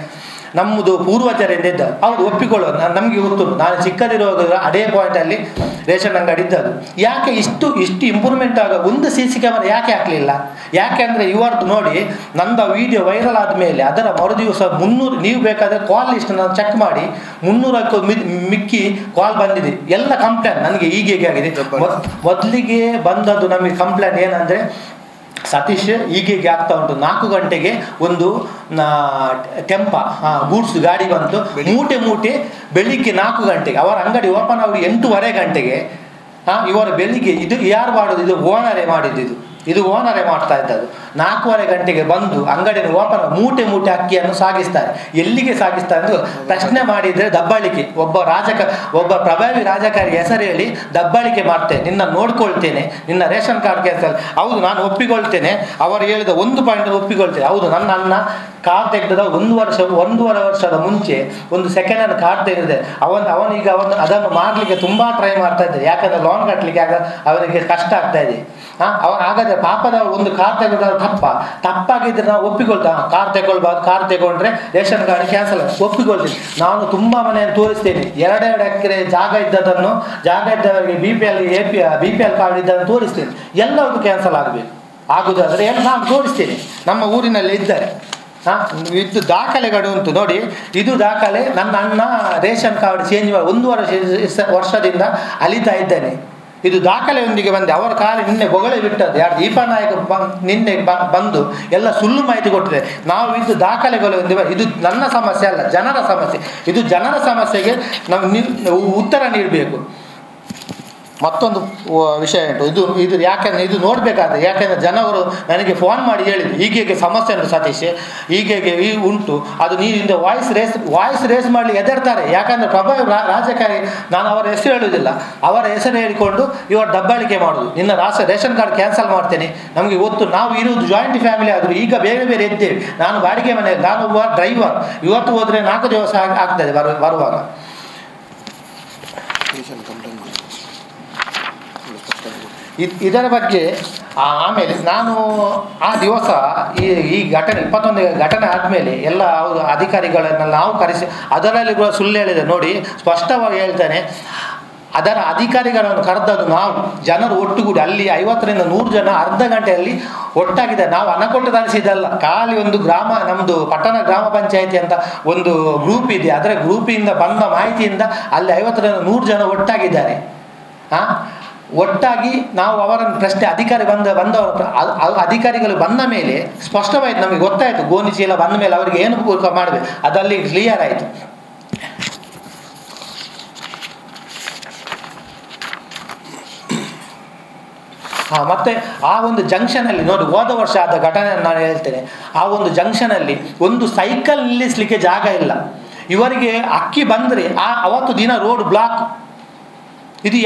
ನಮ್ಮದು ಪೂರ್ವಜರಿಂದ ಇದ್ದ ಅವರು ಒಪ್ಪಿಕೊಳ್ಳೋದು ನಮಗೆ ಗೊತ್ತು. ನಾನು ಚಿಕ್ಕದಿರುವಾಗ ಅದೇ ಪಾಯಿಂಟಲ್ಲಿ ರೇಷನ್ ಅಂಗಡಿ ಇದ್ದದ್ದು. ಯಾಕೆ ಇಷ್ಟು ಇಂಪ್ರೂವ್ಮೆಂಟ್ ಒಂದು ಸಿ ಕ್ಯಾಮರಾ ಯಾಕೆ ಹಾಕಲಿಲ್ಲ? ಯಾಕೆಂದರೆ ಇವತ್ತು ನೋಡಿ, ನಂದು ವಿಡಿಯೋ ವೈರಲ್ ಆದಮೇಲೆ ಅದರ ಮರುದಿವಸ 300, ನೀವು ಬೇಕಾದರೆ ಕಾಲ್ ಲಿಸ್ಟ್ ನಾನು ಚೆಕ್ ಮಾಡಿ 300ಕ್ಕೂ ಮಿಕ್ಕಿ ಕಾಲ್ ಬಂದಿದೆ. ಎಲ್ಲ ಕಂಪ್ಲೇಂಟ್ ನನಗೆ ಹೀಗೆ ಆಗಿದೆ. ಮೊದಲಿಗೆ ಬಂದದ್ದು ನಮಗೆ ಕಂಪ್ಲೇಂಟ್ ಏನಂದರೆ, ಸತೀಶ್ ಹೀಗೆ ಆಗ್ತಾ ಉಂಟು, 4 ಗಂಟೆಗೆ ಒಂದು ಟೆಂಪ ಗೂಡ್ಸ್ ಗಾಡಿ ಬಂತು, ಮೂಟೆ ಬೆಳಿಗ್ಗೆ 4 ಗಂಟೆಗೆ. ಅವರ ಅಂಗಡಿ ಓಪನ್ ಆಗಿ 8:30 ಗಂಟೆಗೆ. ಇವರು ಬೆಳಿಗ್ಗೆ ಇದು ಯಾರು ಮಾಡೋದು? ಇದು ಓನರೇ ಮಾಡಿದ್ದು, ಇದು ಓನರೇ ಮಾಡ್ತಾ ಇದ್ದದ್ದು. 4:30 ಗಂಟೆಗೆ ಬಂದು ಅಂಗಡಿಯನ್ನು ಓಪನ್ ಮೂಟೆ ಅಕ್ಕಿಯನ್ನು ಸಾಗಿಸ್ತಾರೆ. ಎಲ್ಲಿಗೆ ಸಾಗಿಸ್ತಾರೆ ಅಂತ ಪ್ರಶ್ನೆ ಮಾಡಿದರೆ ದಬ್ಬಾಳಿಕೆ. ಒಬ್ಬ ಪ್ರಭಾವಿ ರಾಜಕಾರಿ ಹೆಸರು ಹೇಳಿ ದಬ್ಬಾಳಿಕೆ ಮಾಡ್ತೇನೆ, ನಿನ್ನ ನೋಡ್ಕೊಳ್ತೇನೆ, ನಿನ್ನ ರೇಷನ್ ಕಾರ್ಡ್ ಕ್ಯಾನ್ಸಲ್. ಹೌದು, ನಾನು ಒಪ್ಪಿಕೊಳ್ತೇನೆ, ಅವರು ಹೇಳಿದ ಒಂದು ಪಾಯಿಂಟ್ ಒಪ್ಪಿಕೊಳ್ತೇನೆ. ಹೌದು, ನನ್ನ ಅಣ್ಣ ಕಾರ್ ತೆಗೆದ 1.5 ವರ್ಷದ ಮುಂಚೆ ಒಂದು ಸೆಕೆಂಡ್ ಹ್ಯಾಂಡ್ ಕಾರ್ ತೆಗೆದಿದೆ. ಅವನೀಗ ಅದನ್ನು ಮಾಡಲಿಕ್ಕೆ ತುಂಬ ಟ್ರೈ ಮಾಡ್ತಾ ಇದ್ದಾರೆ, ಯಾಕಂದರೆ ಲೋನ್ ಕಟ್ಟಲಿಕ್ಕೆ ಅವರಿಗೆ ಕಷ್ಟ ಆಗ್ತಾ ಇದೆ. ಹಾಗಾದರೆ ಪಾಪದವರು ಒಂದು ಕಾರ್ ತೆಗೆದ ತಪ್ಪಾಗಿದ್ದರೆ ನಾವು ಒಪ್ಪಿಕೊಳ್ತೇವೆ. ಕಾರ್ ತಗೊಳ್ಬಾರ್ದು, ಕಾರ್ ತಗೊಂಡ್ರೆ ರೇಷನ್ ಕಾರ್ಡ್ ಕ್ಯಾನ್ಸಲ್ ಒಪ್ಪಿಕೊಳ್ತೀನಿ. ನಾನು ತುಂಬ ಮನೆಯನ್ನು ತೋರಿಸ್ತೇನೆ, 2 ಎಕರೆ ಜಾಗ ಇದ್ದವರಿಗೆ BPL ಕಾರ್ಡ್ ಇದ್ದನ್ನು ತೋರಿಸ್ತೇನೆ. ಎಲ್ಲರಿಗೂ ಕ್ಯಾನ್ಸಲ್ ಆಗುದಾದರೆ ನಾನು ತೋರಿಸ್ತೇನೆ, ನಮ್ಮ ಊರಿನಲ್ಲಿ ಇದ್ದಾರೆ. ಇದು ದಾಖಲೆಗಳು ಉಂಟು ನೋಡಿ, ಇದು ದಾಖಲೆ. ನನ್ನ ಅಣ್ಣ ರೇಷನ್ ಕಾರ್ಡ್ ಚೇಂಜ್ ಮಾಡಿ 1 ವರ್ಷದಿಂದ ಅಲಿತಾ ಇದ್ದಾನೆ. ಇದು ದಾಖಲೆಯೊಂದಿಗೆ ಬಂದೆ. ಅವರ ಕಾಲ ನಿನ್ನೆ ಬೊಗಳೆ ಬಿಟ್ಟದ್ದು ಯಾರು ದೀಪಾನಾಯಕ ನಿನ್ನೆ ಬಂದು ಎಲ್ಲ ಸುಳ್ಳು ಮಾಹಿತಿ ಕೊಟ್ಟಿದೆ. ನಾವು ಇದು ದಾಖಲೆಗಳು ಇದು ನನ್ನ ಸಮಸ್ಯೆ ಅಲ್ಲ, ಜನರ ಸಮಸ್ಯೆ. ಇದು ಜನರ ಸಮಸ್ಯೆಗೆ ನಾವು ಉತ್ತರ ನೀಡಬೇಕು. ಮತ್ತೊಂದು ವಿಷಯ ಉಂಟು, ಇದು ಯಾಕೆಂದರೆ ಇದು ನೋಡಬೇಕಾದ್ರೆ, ಯಾಕೆಂದರೆ ಜನರು ನನಗೆ ಫೋನ್ ಮಾಡಿ ಹೇಳಿದ್ರು ಹೀಗೆ ಸಮಸ್ಯೆ ಉಂಟು ಸತೀಶ್, ಹೀಗೆ ಉಂಟು, ಅದು ನೀರಿಂದ ವಾಯ್ಸ್ ರೇಸ್ ಮಾಡಲಿ ಹೆದರ್ತಾರೆ. ಯಾಕಂದರೆ ಪ್ರಭಾವಿ ರಾಜಕಾರಿ, ನಾನು ಅವರ ಹೆಸರು ಹೇಳುವುದಿಲ್ಲ, ಅವರ ಹೆಸರು ಹೇಳಿಕೊಂಡು ಇವರು ದಬ್ಬಾಳಿಕೆ ಮಾಡೋದು. ನಿನ್ನ ರೇಷನ್ ಕಾರ್ಡ್ ಕ್ಯಾನ್ಸಲ್ ಮಾಡ್ತೇನೆ, ನಮಗೆ ಗೊತ್ತು, ನಾವು ಇರುವುದು ಜಾಯಿಂಟ್ ಫ್ಯಾಮಿಲಿ ಆದರೂ ಈಗ ಬೇರೆ ಬೇರೆ ಇದ್ದೇವೆ. ನಾನು ಬಾಡಿಗೆ ಮನೆಯಲ್ಲಿ, ನಾನು ಒಬ್ಬ ಡ್ರೈವರ್, ಇವತ್ತು ಹೋದರೆ 4 ದಿವಸ ಆಗ್ತದೆ ಬರುವಾಗ. ಇದರ ಬಗ್ಗೆ ಆಮೇಲೆ ನಾನು ಆ ದಿವಸ ಈ ಘಟನೆ 21 ಘಟನೆ ಆದಮೇಲೆ ಎಲ್ಲ ಅಧಿಕಾರಿಗಳನ್ನೆಲ್ಲ ನಾವು ಕರೆಸಿ, ಅದರಲ್ಲಿ ಕೂಡ ಸುಳ್ಳು ಹೇಳಿದೆ ನೋಡಿ, ಸ್ಪಷ್ಟವಾಗಿ ಹೇಳ್ತಾನೆ. ಅದರ ಅಧಿಕಾರಿಗಳನ್ನು ಕರೆದದ್ದು ನಾವು, ಜನರು ಒಟ್ಟುಗೂಡಿ ಅಲ್ಲಿ 50ರಿಂದ 100 ಜನ ಅರ್ಧ ಗಂಟೆಯಲ್ಲಿ ಒಟ್ಟಾಗಿದೆ. ನಾವು ಹಣ ಕೊಟ್ಟು ತರಿಸಿದ್ದಲ್ಲ, ಖಾಲಿ ಒಂದು ನಮ್ಮದು ಪಟ್ಟಣ ಗ್ರಾಮ ಪಂಚಾಯಿತಿ ಅಂತ ಒಂದು ಗ್ರೂಪ್ ಇದೆ, ಅದರ ಗ್ರೂಪಿಂದ ಬಂದ ಮಾಹಿತಿಯಿಂದ ಅಲ್ಲಿ 50ರಿಂದ 100 ಜನ ಒಟ್ಟಾಗಿದ್ದಾರೆ. ಒಟ್ಟಾಗಿ ನಾವು ಅವರನ್ನು ಪ್ರಶ್ನೆ ಬಂದವರು ಅಧಿಕಾರಿಗಳು ಬಂದ ಮೇಲೆ ಸ್ಪಷ್ಟವಾಯಿತು, ನಮಗೆ ಗೊತ್ತಾಯಿತು ಗೋಣಿ ಚೀಲ ಬಂದ ಮೇಲೆ ಅವರಿಗೆ ಏನು ಮಾಡಬೇಕು, ಅದಲ್ಲಿ ಕ್ಲಿಯರ್ ಆಯಿತು. ಮತ್ತೆ ಆ ಒಂದು ಜಂಕ್ಷನಲ್ಲಿ ನೋಡಿ, ಹೋದ ವರ್ಷ ಆದ ಘಟನೆಯನ್ನು ನಾನು ಹೇಳ್ತೇನೆ. ಆ ಒಂದು ಜಂಕ್ಷನಲ್ಲಿ ಒಂದು ಸೈಕಲ್ ನಿಲ್ಲಿಸಲಿಕ್ಕೆ ಜಾಗ ಇಲ್ಲ. ಇವರಿಗೆ ಅಕ್ಕಿ ಬಂದರೆ ಅವತ್ತು ದಿನ ರೋಡ್ ಬ್ಲಾಕ್. ಇದು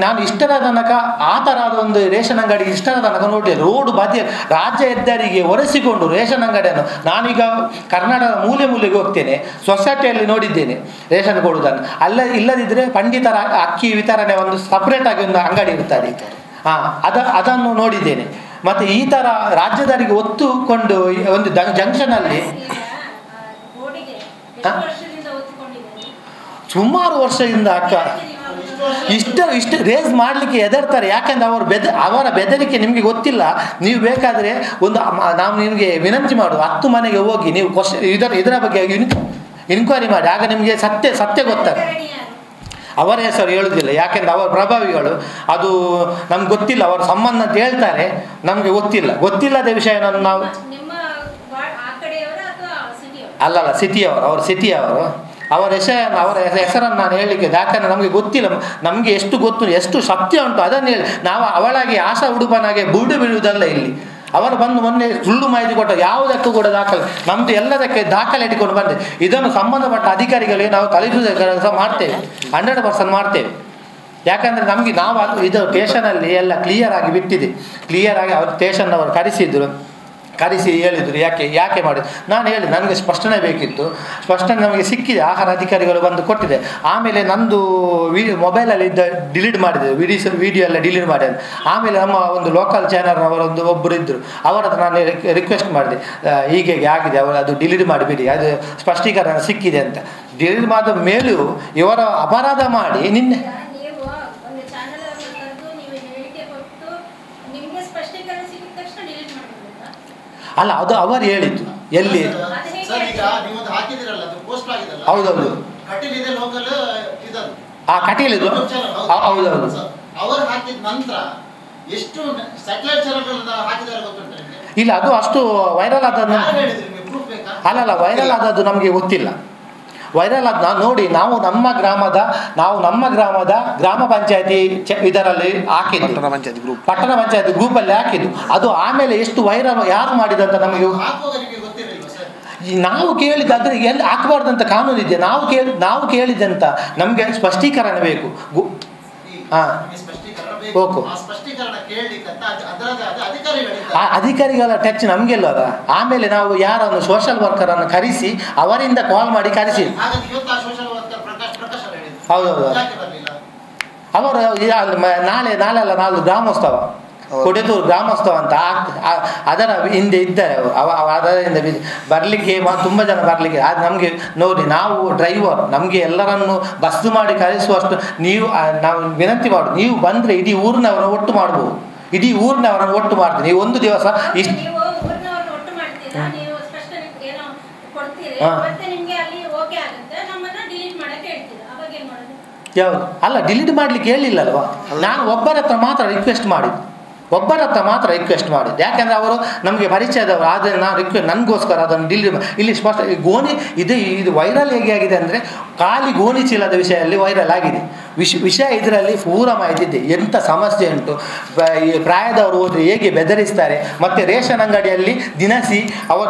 ನಾನು ಇಷ್ಟರ ತನಕ ಆ ಥರದ ಒಂದು ರೇಷನ್ ಅಂಗಡಿ ಇಷ್ಟರ ತನಕ ನೋಡಿ, ರೋಡ್ ಬದಿಯ ರಾಜ್ಯ ಹೆದ್ದಾರಿಗೆ ಒರೆಸಿಕೊಂಡು ರೇಷನ್ ಅಂಗಡಿಯನ್ನು, ನಾನೀಗ ಕರ್ನಾಟಕದ ಮೂಲೆಗೆ ಹೋಗ್ತೇನೆ, ಸೊಸೈಟಿಯಲ್ಲಿ ನೋಡಿದ್ದೇನೆ ರೇಷನ್ ಕೊಡುವುದನ್ನು. ಇಲ್ಲದಿದ್ದರೆ ಪಂಡಿತರ ಅಕ್ಕಿ ವಿತರಣೆ ಒಂದು ಸಪ್ರೇಟಾಗಿ ಒಂದು ಅಂಗಡಿ ಇರ್ತದೆ, ಅದನ್ನು ನೋಡಿದ್ದೇನೆ. ಮತ್ತು ಈ ಥರ ರಾಜ್ಯದವರಿಗೆ ಒತ್ತುಕೊಂಡು ಒಂದು ಜಂಕ್ಷನಲ್ಲಿ ಸುಮಾರು ವರ್ಷದಿಂದ ಇಷ್ಟು ರೇಸ್ ಮಾಡಲಿಕ್ಕೆ ಹೆದರ್ತಾರೆ. ಯಾಕೆಂದ್ರೆ ಅವರ ಬೆದರಿಕೆ ನಿಮಗೆ ಗೊತ್ತಿಲ್ಲ. ನೀವು ಬೇಕಾದರೆ ನಾವು ನಿಮಗೆ ವಿನಂತಿ ಮಾಡುವ 10 ಮನೆಗೆ ಹೋಗಿ ನೀವು ಇದರ ಬಗ್ಗೆ ಇನ್ಕ್ವೈರಿ ಮಾಡಿ, ಆಗ ನಿಮಗೆ ಸತ್ಯ ಗೊತ್ತಾಗ. ಅವರ ಹೆಸರು ಹೇಳುವುದಿಲ್ಲ, ಯಾಕೆಂದ್ರೆ ಅವರ ಪ್ರಭಾವಿಗಳು, ಅದು ನಮ್ಗೆ ಗೊತ್ತಿಲ್ಲ, ಅವರ ಸಂಬಂಧ ಅಂತ ಹೇಳ್ತಾರೆ, ನಮಗೆ ಗೊತ್ತಿಲ್ಲದ ವಿಷಯವನ್ನು ನಾವು ಅಲ್ಲಲ್ಲ ಸಿಟಿಯವರು ಅವರ ಹೆಸರನ್ನು ನಾನು ಹೇಳಲಿಕ್ಕೆ, ಯಾಕಂದರೆ ನಮಗೆ ಗೊತ್ತಿಲ್ಲ, ನಮಗೆ ಎಷ್ಟು ಗೊತ್ತು, ಎಷ್ಟು ಸತ್ಯ ಉಂಟು ಅದನ್ನು ಹೇಳಿ. ನಾವು ಅವಳಾಗಿ ಆಶಾ ಉಡುಪನಾಗೆ ಬುಡು ಬಿಡುವುದಲ್ಲ ಇಲ್ಲಿ. ಅವರು ಬಂದು ಮೊನ್ನೆ ಸುಳ್ಳು ಮಾಹಿತಿ ಕೊಟ್ಟ, ಯಾವುದಕ್ಕೂ ಕೂಡ ದಾಖಲೆ, ನಮ್ಮದು ಎಲ್ಲದಕ್ಕೆ ದಾಖಲೆ ಇಟ್ಕೊಂಡು ಬಂದೆ. ಇದನ್ನು ಸಂಬಂಧಪಟ್ಟ ಅಧಿಕಾರಿಗಳಿಗೆ ನಾವು ತಲುಪಿಸುವ ಕೆಲಸ ಮಾಡ್ತೇವೆ, 100% ಮಾಡ್ತೇವೆ. ಯಾಕಂದರೆ ನಮಗೆ ಇದು ಸ್ಟೇಷನಲ್ಲಿ ಎಲ್ಲ ಕ್ಲಿಯರ್ ಆಗಿ ಬಿಟ್ಟಿದೆ. ಕ್ಲಿಯರ್ ಆಗಿ ಅವರು ಸ್ಟೇಷನ್ನವರು ಕರೆಸಿ ಹೇಳಿದರು ಯಾಕೆ ಮಾಡಿ. ನಾನು ಹೇಳಿದೆ ನನಗೆ ಸ್ಪಷ್ಟನೆ ಬೇಕಿತ್ತು, ಸ್ಪಷ್ಟನೆ ನಮಗೆ ಸಿಕ್ಕಿದೆ, ಆಹಾರ ಅಧಿಕಾರಿಗಳು ಬಂದು ಕೊಟ್ಟಿದೆ. ಆಮೇಲೆ ನಂದು ಮೊಬೈಲಲ್ಲಿ ಡಿಲೀಟ್ ಮಾಡಿದೆ, ವಿಡಿಯೋ ಎಲ್ಲ ಡಿಲೀಟ್ ಮಾಡಿದೆ. ಆಮೇಲೆ ನಮ್ಮ ಒಂದು ಲೋಕಲ್ ಚಾನಲ್ನವರೊಂದು ಒಬ್ಬರು ಇದ್ದರು, ಅವರ ಹತ್ರ ನಾನು ರಿಕ್ವೆಸ್ಟ್ ಮಾಡಿದೆ, ಹೀಗೆ ಆಗಿದೆ, ಅದು ಡಿಲೀಟ್ ಮಾಡಿಬಿಡಿ, ಅದು ಸ್ಪಷ್ಟೀಕರಣ ಸಿಕ್ಕಿದೆ ಅಂತ. ಡಿಲೀಟ್ ಮಾಡಿದ ಮೇಲೂ ಇವರು ಅಪರಾಧ ಮಾಡಿ ನಿನ್ನೆ ಅಲ್ಲ, ಅದು ಅವರು ಹೇಳಿದ್ದು ಎಲ್ಲಿ. ಹೌದೌದು, ಆ ಕಟೀಲಿದು ಹೌದೌದು. ಇಲ್ಲ, ಅದು ಅಷ್ಟು ವೈರಲ್ ಆದದ್ದು ಅಲ್ಲಲ್ಲ, ವೈರಲ್ ಆದದ್ದು ನಮಗೆ ಗೊತ್ತಿಲ್ಲ. ವೈರಲ್ ಆದ ನೋಡಿ, ನಾವು ನಮ್ಮ ಗ್ರಾಮದ ಗ್ರಾಮ ಪಂಚಾಯತಿ ಇದರಲ್ಲಿ ಹಾಕಿದ್ದು, ಪಟ್ಟಣ ಪಂಚಾಯತಿ ಗ್ರೂಪಲ್ಲಿ ಹಾಕಿದ್ದು. ಅದು ಆಮೇಲೆ ಎಷ್ಟು ವೈರಲ್ ಯಾರು ಮಾಡಿದಂತ ನಮಗೆ ನಾವು ಕೇಳಿದ್ದಾದ್ರೆ ಎಲ್ಲಿ ಹಾಕಬಾರ್ದಂತ ಕಾನೂನಿದೆ. ನಾವು ಕೇಳಿದಂತ ನಮಗೆ ಸ್ಪಷ್ಟೀಕರಣ ಬೇಕು. ಆ ಅಧಿಕಾರಿಗಳ ಟಚ್ ನಮಗೆಲ್ಲ ಅದ. ಆಮೇಲೆ ನಾವು ಯಾರನ್ನು ಸೋಷಲ್ ವರ್ಕರನ್ನು ಕರೆಸಿ ಅವರಿಂದ ಕಾಲ್ ಮಾಡಿ ಕರೆಸಿ, ಹೌದೌದು, ಅವರು ನಾಳೆ ಗ್ರಾಮೋತ್ಸವ, ಕೊಡೆತೂರು ಗ್ರಾಮೋತ್ಸವ ಅಂತ ಅದರ ಹಿಂದೆ ಇದ್ದಾರೆ ಅವರು. ಅದರಿಂದ ಬರಲಿಕ್ಕೆ ತುಂಬ ಜನ ಬರಲಿಕ್ಕೆ, ಅದು ನಮಗೆ ನೋಡಿ, ನಾವು ಡ್ರೈವರ್, ನಮಗೆ ಎಲ್ಲರನ್ನು ಬಸ್ ಮಾಡಿ ಕಳಿಸುವಷ್ಟು ನಾವು ವಿನಂತಿ ಮಾಡೋದು, ನೀವು ಬಂದರೆ ಇಡೀ ಊರಿನವರನ್ನು ಒಟ್ಟು ಮಾಡ್ಬೋದು, ಇಡೀ ಊರಿನವರನ್ನು ಒಟ್ಟು ಮಾಡ್ತೀನಿ. ನೀವು ಒಂದು ದಿವಸ ಇಷ್ಟು ಯಾವುದು ಅಲ್ಲ, ಡಿಲೀಟ್ ಮಾಡಲಿಕ್ಕೆ ಹೇಳಿಲ್ಲಲ್ವಾ. ನಾನು ಒಬ್ಬರ ಹತ್ರ ಮಾತ್ರ ರಿಕ್ವೆಸ್ಟ್ ಮಾಡಿದ್ದು, ಯಾಕೆಂದರೆ ಅವರು ನಮಗೆ ಪರಿಚಯದವರು. ಆದರೆ ನಾನು ನನಗೋಸ್ಕರ ಅದನ್ನು ಡಿಲೀಟ್ ಇಲ್ಲಿ ಸ್ಪಷ್ಟ ಗೋಣಿ ಇದು ವೈರಲ್ ಹೇಗೆ ಆಗಿದೆ ಅಂದರೆ ಖಾಲಿ ಗೋಣಿ ಚೀಲದ ವಿಷಯದಲ್ಲಿ ವೈರಲ್ ಆಗಿದೆ. ವಿಷಯ ಇದರಲ್ಲಿ ಪೂರ ಮಾಹಿತಿ ಎಂಥ ಸಮಸ್ಯೆ ಉಂಟು, ಈ ಪ್ರಾಯದವರು ಹೋದರೆ ಹೇಗೆ ಬೆದರಿಸ್ತಾರೆ. ಮತ್ತು ರೇಷನ್ ಅಂಗಡಿಯಲ್ಲಿ ದಿನಸಿ ಅವರು